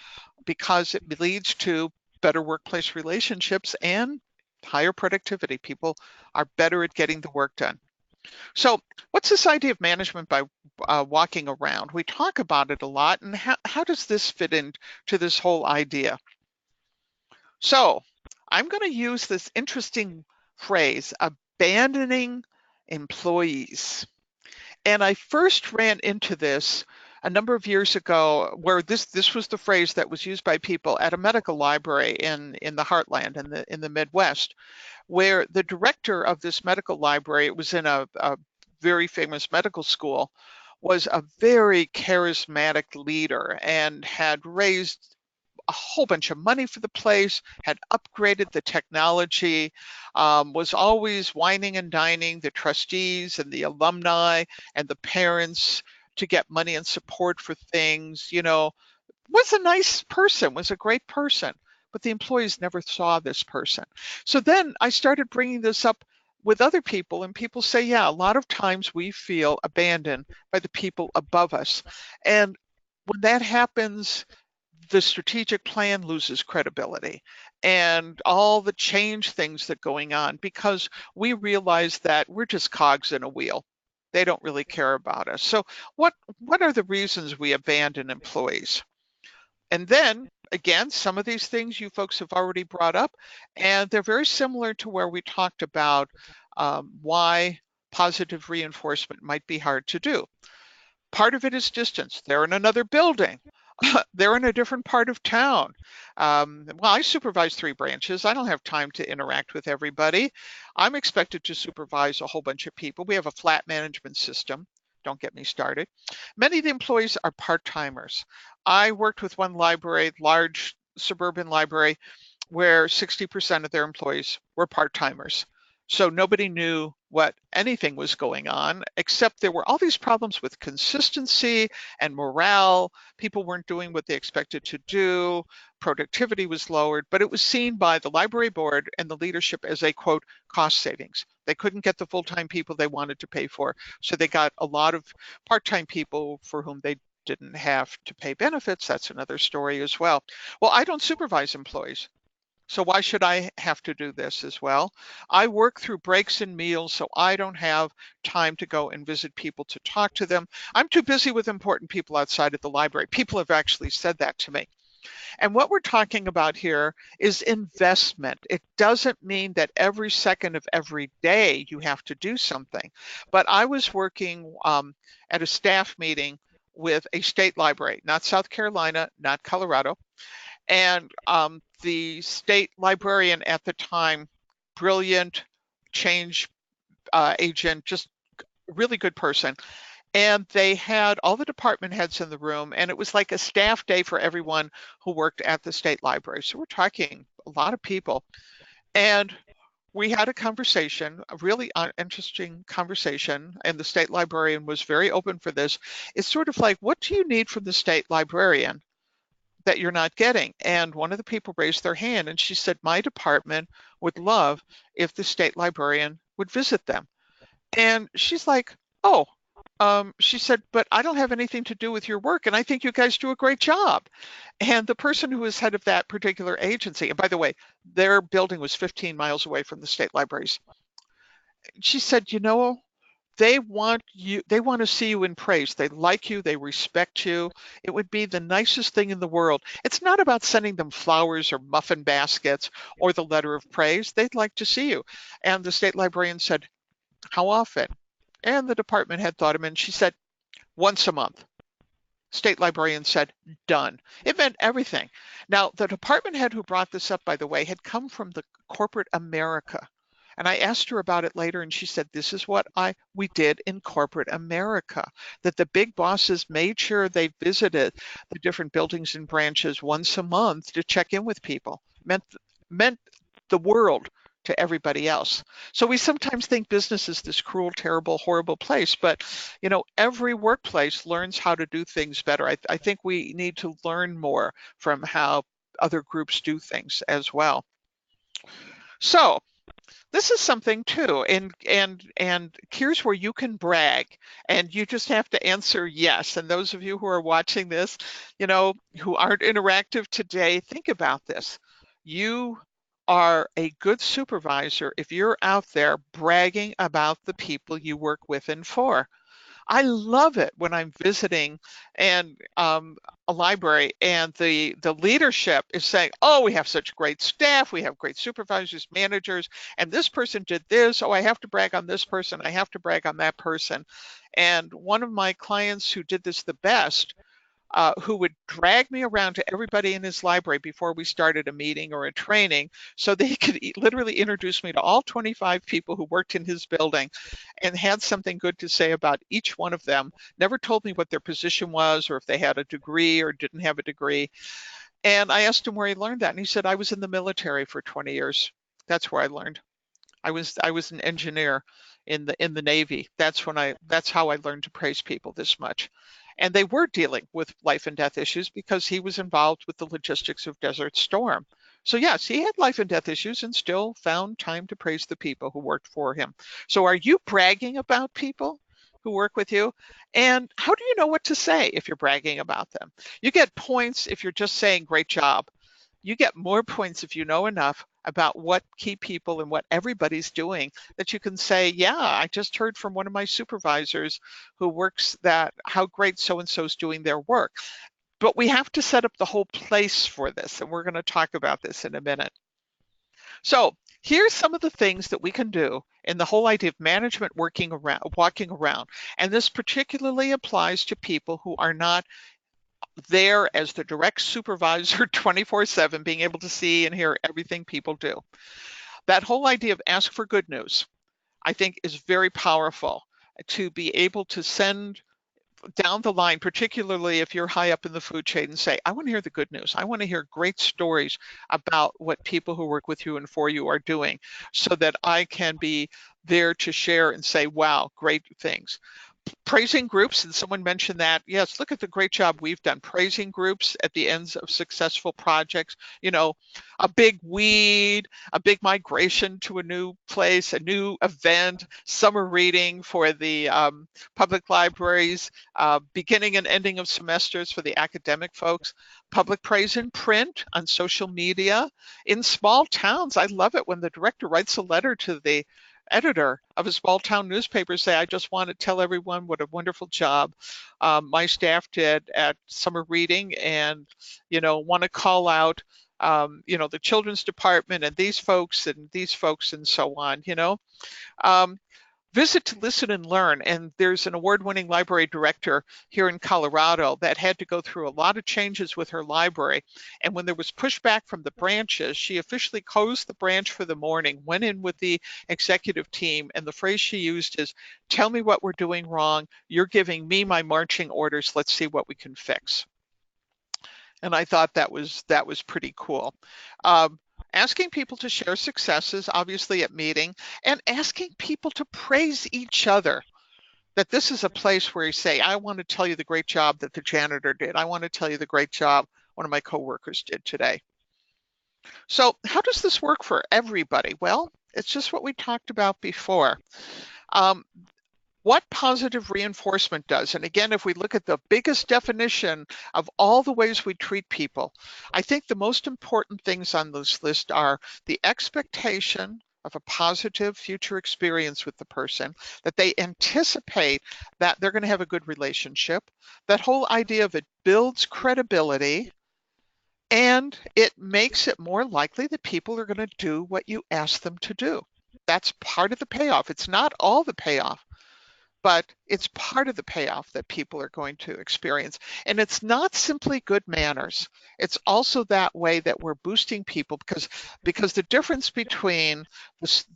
because it leads to better workplace relationships and higher productivity. People are better at getting the work done. So what's this idea of management by walking around? We talk about it a lot, and how does this fit into this whole idea? So I'm going to use this interesting phrase, abandoning employees. And I first ran into this a number of years ago, where this was the phrase that was used by people at a medical library in the heartland, in the Midwest, where the director of this medical library, it was in a very famous medical school, was a very charismatic leader and had raised a whole bunch of money for the place, had upgraded the technology, was always wining and dining the trustees and the alumni and the parents to get money and support for things, was a nice person, was a great person, but the employees never saw this person. So then I started bringing this up with other people, and people say, yeah, a lot of times we feel abandoned by the people above us. And when that happens, the strategic plan loses credibility, and all the change things that are going on, because we realize that we're just cogs in a wheel. They don't really care about us. So what are the reasons we abandon employees? And then again, some of these things you folks have already brought up, and they're very similar to where we talked about why positive reinforcement might be hard to do. Part of it is distance. They're in another building. They're in a different part of town. Well, I supervise 3 branches. I don't have time to interact with everybody. I'm expected to supervise a whole bunch of people. We have a flat management system. Don't get me started. Many of the employees are part-timers. I worked with one library, large suburban library, where 60% of their employees were part-timers. So nobody knew what anything was going on, except there were all these problems with consistency and morale. People weren't doing what they expected to do. Productivity was lowered, but it was seen by the library board and the leadership as a, quote, cost savings. They couldn't get the full-time people they wanted to pay for, so they got a lot of part-time people for whom they didn't have to pay benefits. That's another story as well. Well, I don't supervise employees. So why should I have to do this as well? I work through breaks and meals, so I don't have time to go and visit people to talk to them. I'm too busy with important people outside of the library. People have actually said that to me. And what we're talking about here is investment. It doesn't mean that every second of every day you have to do something. But I was working at a staff meeting with a state library, not South Carolina, not Colorado. And the state librarian at the time, brilliant change agent, just really good person. And they had all the department heads in the room, and it was like a staff day for everyone who worked at the state library. So we're talking a lot of people. And we had a conversation, a really interesting conversation, and the state librarian was very open for this. It's sort of like, what do you need from the state librarian that you're not getting? And one of the people raised their hand and she said, my department would love if the state librarian would visit them. And she's like, oh, she said, but I don't have anything to do with your work, and I think you guys do a great job. And the person who was head of that particular agency, and by the way, their building was 15 miles away from the state libraries, she said, they want to see you in praise. They like you, they respect you. It would be the nicest thing in the world. It's not about sending them flowers or muffin baskets or the letter of praise. They'd like to see you. And the state librarian said, how often? And the department head thought him, and she said, once a month. State librarian said, done. It meant everything. Now, the department head who brought this up, by the way, had come from the corporate America. And I asked her about it later, and she said, this is what we did in corporate America, that the big bosses made sure they visited the different buildings and branches once a month to check in with people. Meant the world to everybody else. So we sometimes think business is this cruel, terrible, horrible place, but every workplace learns how to do things better. I think we need to learn more from how other groups do things as well. So this is something too, and here's where you can brag, and you just have to answer yes. And those of you who are watching this, who aren't interactive today, think about this. You are a good supervisor if you're out there bragging about the people you work with and for. I love it when I'm visiting and a library and the leadership is saying, oh, we have such great staff, we have great supervisors, managers, and this person did this. Oh, I have to brag on this person, I have to brag on that person. And one of my clients who did this the best, who would drag me around to everybody in his library before we started a meeting or a training so they could literally introduce me to all 25 people who worked in his building and had something good to say about each one of them. Never told me what their position was or if they had a degree or didn't have a degree. And I asked him where he learned that, and he said, I was in the military for 20 years. That's where I learned. I was an engineer in the Navy. That's how I learned to praise people this much. And they were dealing with life and death issues because he was involved with the logistics of Desert Storm. So yes, he had life and death issues and still found time to praise the people who worked for him. So are you bragging about people who work with you? And how do you know what to say if you're bragging about them? You get points if you're just saying great job. You get more points if you know enough about what key people and what everybody's doing that you can say, yeah, I just heard from one of my supervisors who works that how great so-and-so's doing their work. But we have to set up the whole place for this, and we're going to talk about this in a minute. So here's some of the things that we can do in the whole idea of management walking around. And this particularly applies to people who are not there as the direct supervisor 24/7, being able to see and hear everything people do. That whole idea of ask for good news, I think, is very powerful to be able to send down the line, particularly if you're high up in the food chain, and say, I want to hear the good news. I want to hear great stories about what people who work with you and for you are doing so that I can be there to share and say, wow, great things. Praising groups, and someone mentioned that. Yes, look at the great job we've done. Praising groups at the ends of successful projects. You know, a big weed, a big migration to a new place, a new event, summer reading for the public libraries, beginning and ending of semesters for the academic folks, public praise in print, on social media. In small towns, I love it when the director writes a letter to the editor of a small town newspaper, say, I just want to tell everyone what a wonderful job my staff did at summer reading, and, want to call out, the children's department and these folks and so on, Um, Visit to listen and learn. And there's an award-winning library director here in Colorado that had to go through a lot of changes with her library. And when there was pushback from the branches, she officially closed the branch for the morning, went in with the executive team, and the phrase she used is, tell me what we're doing wrong. You're giving me my marching orders. Let's see what we can fix. And I thought that was pretty cool. Um, Asking people to share successes, obviously at meeting, and asking people to praise each other. That this is a place where you say, I want to tell you the great job that the janitor did. I want to tell you the great job one of my coworkers did today. So how does this work for everybody? Well, it's just what we talked about before. Um, what positive reinforcement does, and again, if we look at the biggest definition of all the ways we treat people, I think the most important things on this list are the expectation of a positive future experience with the person, that they anticipate that they're going to have a good relationship. That whole idea of it builds credibility, and it makes it more likely that people are going to do what you ask them to do. That's part of the payoff. It's not all the payoff, but it's part of the payoff that people are going to experience. And it's not simply good manners. It's also that way that we're boosting people, because the difference between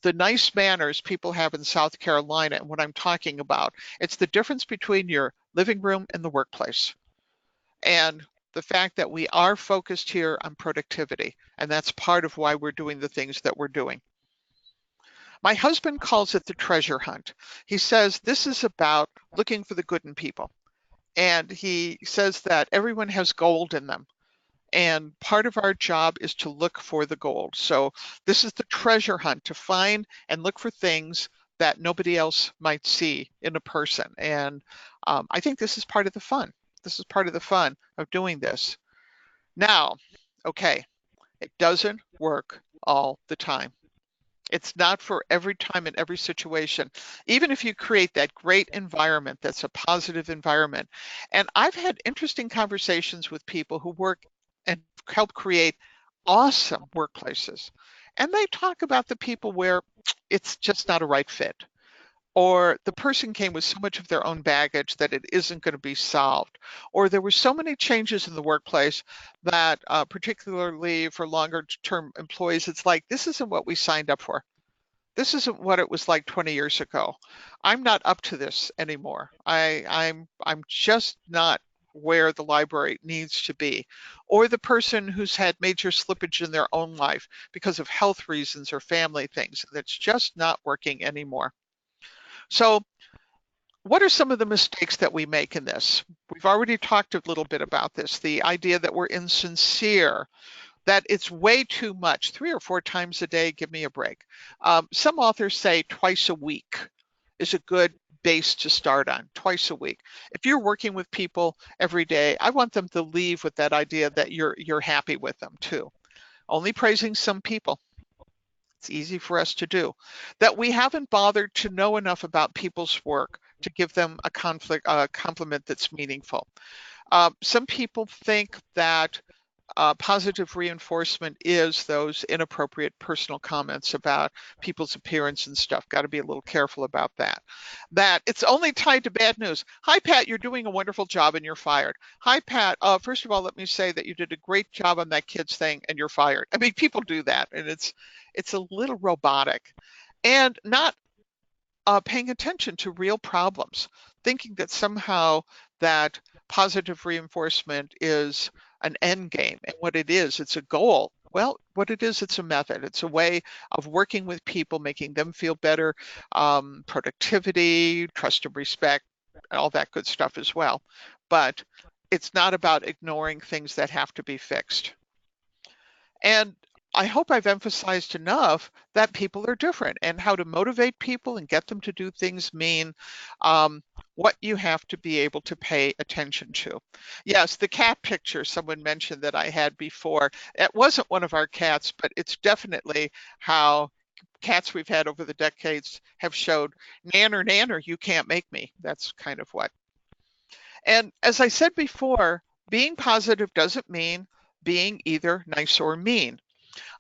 the nice manners people have in South Carolina and what I'm talking about, it's the difference between your living room and the workplace. And the fact that we are focused here on productivity, and that's part of why we're doing the things that we're doing. My husband calls it the treasure hunt. He says this is about looking for the good in people. And he says that everyone has gold in them. And part of our job is to look for the gold. So this is the treasure hunt, to find and look for things that nobody else might see in a person. And I think this is part of the fun. This is part of the fun of doing this. Now, okay, it doesn't work all the time. It's not for every time in every situation, even if you create that great environment that's a positive environment. And I've had interesting conversations with people who work and help create awesome workplaces. And they talk about the people where it's just not a right fit, or the person came with so much of their own baggage that it isn't going to be solved, or there were so many changes in the workplace that particularly for longer term employees, it's like, this isn't what we signed up for. This isn't what it was like 20 years ago. I'm not up to this anymore. I'm just not where the library needs to be. Or the person who's had major slippage in their own life because of health reasons or family things, that's just not working anymore. So what are some of the mistakes that we make in this? We've already talked a little bit about this, the idea that we're insincere, that it's way too much, 3 or 4 times a day, give me a break. Some authors say twice a week is a good base to start on, twice a week. If you're working with people every day, I want them to leave with that idea that you're happy with them too. Only praising some people. It's easy for us to do. That we haven't bothered to know enough about people's work to give them a compliment that's meaningful. Some people think that positive reinforcement is those inappropriate personal comments about people's appearance and stuff. Got to be a little careful about that. That it's only tied to bad news. Hi, Pat, you're doing a wonderful job and you're fired. Hi, Pat, first of all, let me say that you did a great job on that kid's thing and you're fired. I mean, people do that, and it's a little robotic, and not paying attention to real problems, thinking that somehow that positive reinforcement is an end game. And what it is, it's a goal. Well, what it is, it's a method. It's a way of working with people, making them feel better, productivity, trust and respect, all that good stuff as well. But it's not about ignoring things that have to be fixed. And I hope I've emphasized enough that people are different, and how to motivate people and get them to do things mean what you have to be able to pay attention to. Yes, the cat picture someone mentioned that I had before, it wasn't one of our cats, but it's definitely how cats we've had over the decades have showed, nanner, nanner, you can't make me. That's kind of what. And as I said before, being positive doesn't mean being either nice or mean.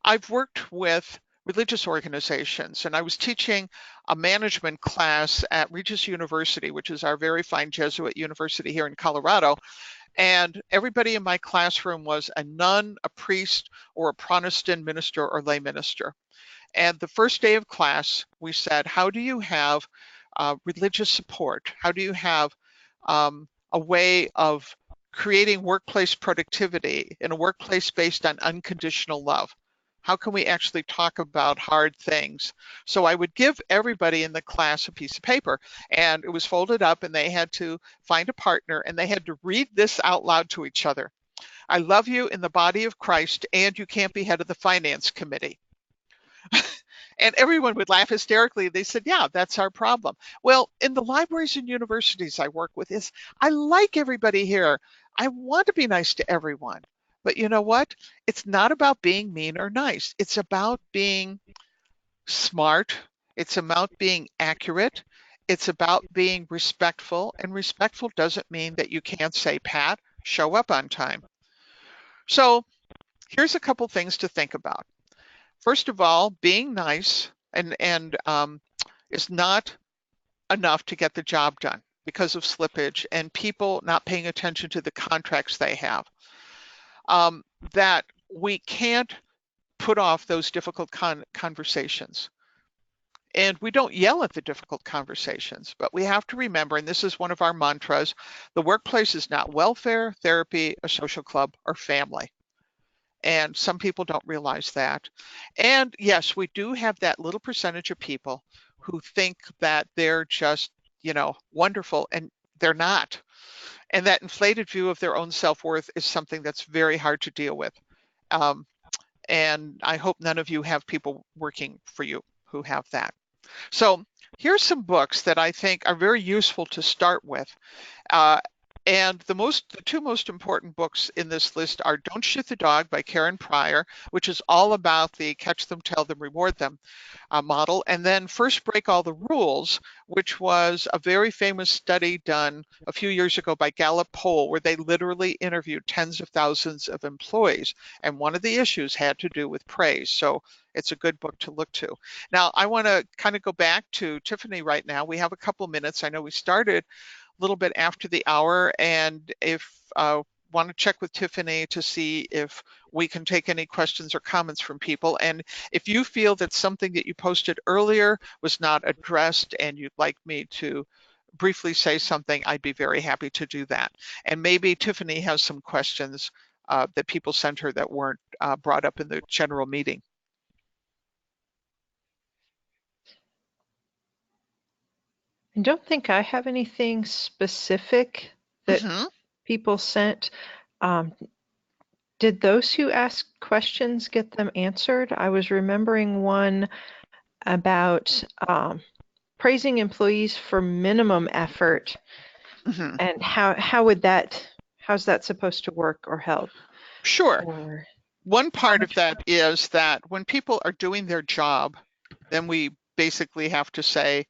I've worked with religious organizations, and I was teaching a management class at Regis University, which is our very fine Jesuit university here in Colorado. And everybody in my classroom was a nun, a priest, or a Protestant minister or lay minister. And the first day of class, we said, how do you have religious support? How do you have a way of creating workplace productivity in a workplace based on unconditional love? How can we actually talk about hard things? So I would give everybody in the class a piece of paper, and it was folded up, and they had to find a partner, and they had to read this out loud to each other. I love you in the body of Christ, and you can't be head of the finance committee. And everyone would laugh hysterically. They said, yeah, that's our problem. Well, in the libraries and universities I work with, is I like everybody here. I want to be nice to everyone. But you know what? It's not about being mean or nice. It's about being smart. It's about being accurate. It's about being respectful. And respectful doesn't mean that you can't say, Pat, show up on time. So here's a couple things to think about. First of all, being nice and is not enough to get the job done because of slippage and people not paying attention to the contracts they have. That we can't put off those difficult conversations. And we don't yell at the difficult conversations, but we have to remember, and this is one of our mantras, the workplace is not welfare, therapy, a social club, or family. And some people don't realize that. And yes, we do have that little percentage of people who think that they're just, wonderful, and they're not. And that inflated view of their own self-worth is something that's very hard to deal with. And I hope none of you have people working for you who have that. So here's some books that I think are very useful to start with. And the two most important books in this list are Don't Shoot the Dog by Karen Pryor, which is all about the catch them, tell them, reward them model. And then First Break All the Rules, which was a very famous study done a few years ago by Gallup poll, where they literally interviewed tens of thousands of employees. And one of the issues had to do with praise. So it's a good book to look to. Now, I want to kind of go back to Tiffany right now. We have a couple minutes. I know we started little bit after the hour, and if want to check with Tiffany to see if we can take any questions or comments from people. And if you feel that something that you posted earlier was not addressed and you'd like me to briefly say something, I'd be very happy to do that. And maybe Tiffany has some questions that people sent her that weren't brought up in the general meeting. I don't think I have anything specific that people sent. Did those who asked questions get them answered? I was remembering one about praising employees for minimum effort, and how's that supposed to work or help? Sure. One part of that is that when people are doing their job, then we basically have to say,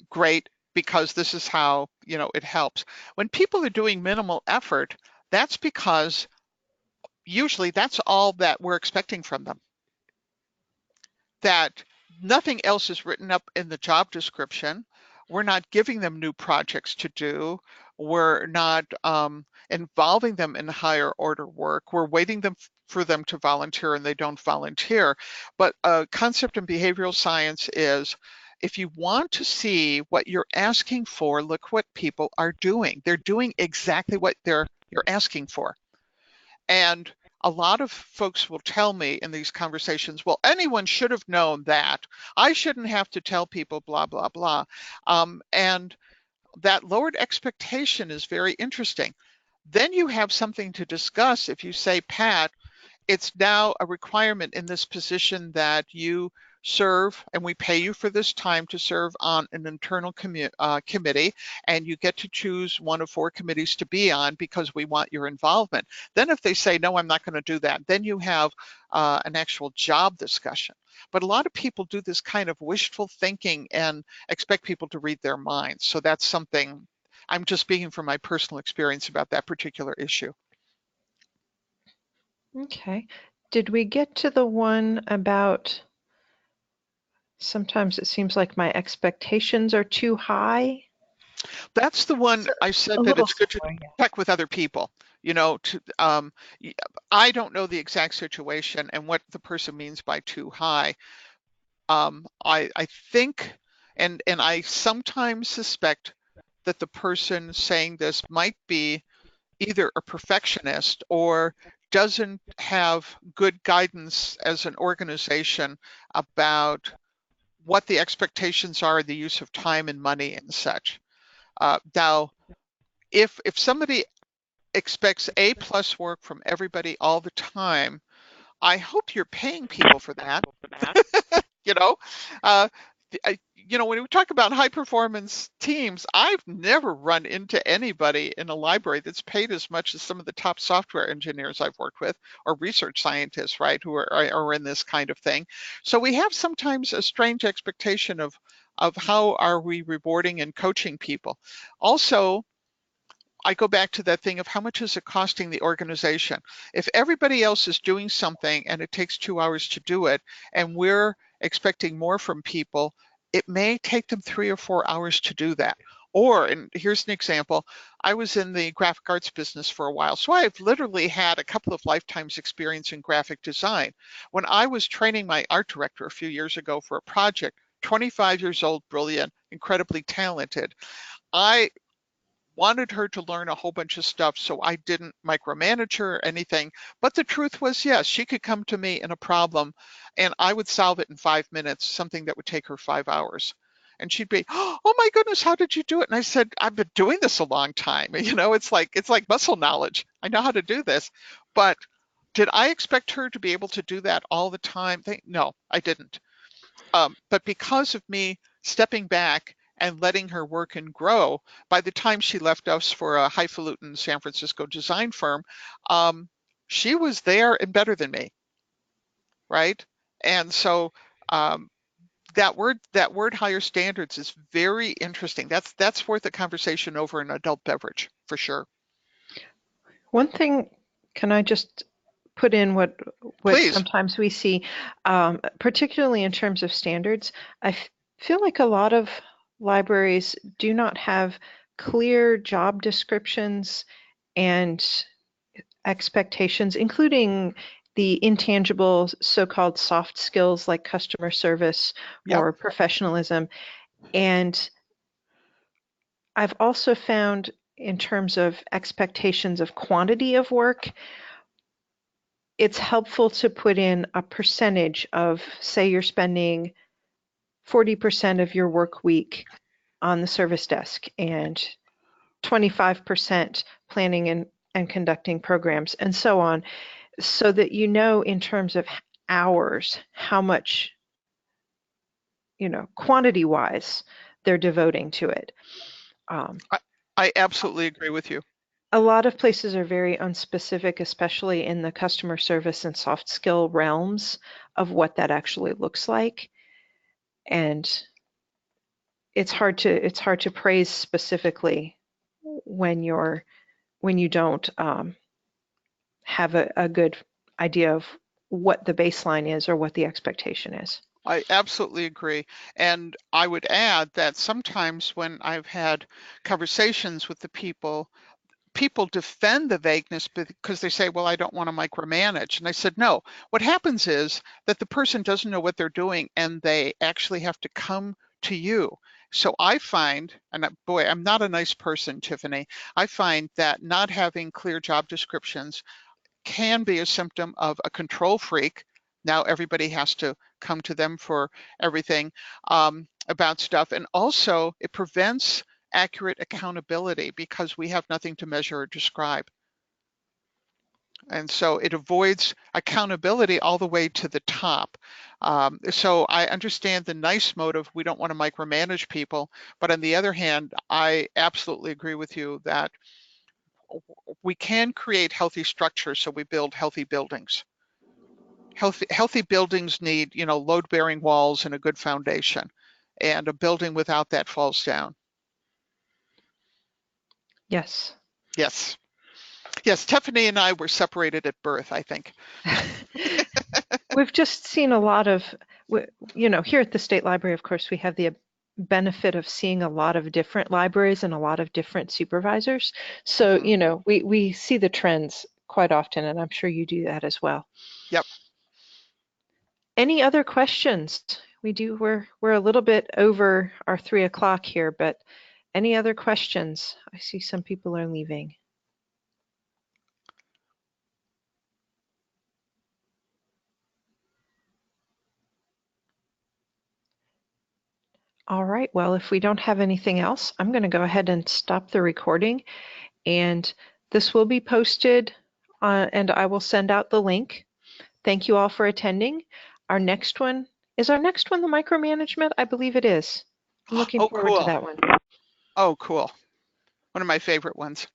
great, because this is how, it helps. When people are doing minimal effort, that's because usually that's all that we're expecting from them. That nothing else is written up in the job description. We're not giving them new projects to do. We're not involving them in higher order work. We're waiting for them to volunteer, and they don't volunteer. But a concept in behavioral science is, if you want to see what you're asking for, look what people are doing. They're doing exactly what you're asking for. And a lot of folks will tell me in these conversations, well, anyone should have known that. I shouldn't have to tell people blah, blah, blah. And that lowered expectation is very interesting. Then you have something to discuss if you say, Pat, it's now a requirement in this position that you serve, and we pay you for this time to serve on an internal committee, and you get to choose one of 4 committees to be on because we want your involvement. Then if they say, no, I'm not going to do that, then you have an actual job discussion. But a lot of people do this kind of wishful thinking and expect people to read their minds. So that's something, I'm just speaking from my personal experience about that particular issue. Okay. Did we get to the one about sometimes it seems like my expectations are too high? That's the one I said A that little it's good to similar, yeah. check with other people. You know, I don't know the exact situation and what the person means by too high. I think, and I sometimes suspect that the person saying this might be either a perfectionist or doesn't have good guidance as an organization about what the expectations are, the use of time and money and such. Now, if somebody expects A+ work from everybody all the time, I hope you're paying people for that. You know, uh, when we talk about high performance teams, I've never run into anybody in a library that's paid as much as some of the top software engineers I've worked with, or research scientists, right, who are in this kind of thing. So we have sometimes a strange expectation of how are we rewarding and coaching people. Also, I go back to that thing of how much is it costing the organization? If everybody else is doing something and it takes 2 hours to do it, and we're expecting more from people, it may take them 3 or 4 hours to do that. Or, and here's an example, I was in the graphic arts business for a while, so I've literally had a couple of lifetimes experience in graphic design. When I was training my art director a few years ago for a project, 25 years old, brilliant, incredibly talented, I wanted her to learn a whole bunch of stuff, so I didn't micromanage her or anything. But the truth was, yes, she could come to me in a problem and I would solve it in 5 minutes, something that would take her 5 hours. And she'd be, oh my goodness, how did you do it? And I said, I've been doing this a long time. It's like muscle knowledge. I know how to do this. But did I expect her to be able to do that all the time? No, I didn't. But because of me stepping back and letting her work and grow, by the time she left us for a highfalutin San Francisco design firm, she was there and better than me, right? And so that word higher standards is very interesting. That's worth a conversation over an adult beverage for sure. One thing, can I just put in what Please. sometimes we see, particularly in terms of standards? I feel like a lot of libraries do not have clear job descriptions and expectations, including the intangible so-called soft skills like customer service Yep. or professionalism. And I've also found in terms of expectations of quantity of work, it's helpful to put in a percentage of, say you're spending 40% of your work week on the service desk and 25% planning and conducting programs and so on, so that you know in terms of hours how much, quantity wise they're devoting to it. I absolutely agree with you. A lot of places are very unspecific, especially in the customer service and soft skill realms of what that actually looks like. And it's hard to praise specifically when you don't have a good idea of what the baseline is or what the expectation is. I absolutely agree. And I would add that sometimes when I've had conversations with the people defend the vagueness because they say, well, I don't want to micromanage. And I said, no, what happens is that the person doesn't know what they're doing and they actually have to come to you. So I find, and boy, I'm not a nice person, Tiffany, I find that not having clear job descriptions can be a symptom of a control freak. Now everybody has to come to them for everything about stuff. And also it prevents accurate accountability because we have nothing to measure or describe. And so it avoids accountability all the way to the top. So I understand the nice motive. We don't want to micromanage people. But on the other hand, I absolutely agree with you that we can create healthy structures so we build healthy buildings. Healthy buildings need, load-bearing walls and a good foundation. And a building without that falls down. Yes. Yes. Yes, Tiffany and I were separated at birth, I think. We've just seen a lot of, here at the State Library, of course, we have the benefit of seeing a lot of different libraries and a lot of different supervisors. So, we see the trends quite often, and I'm sure you do that as well. Yep. Any other questions? We're a little bit over our 3 o'clock here, but any other questions? I see some people are leaving. All right, well, if we don't have anything else, I'm going to go ahead and stop the recording, and this will be posted, and I will send out the link. Thank you all for attending. Our next one, is the micromanagement? I believe it is. I'm looking forward to that one. Oh, cool. One of my favorite ones.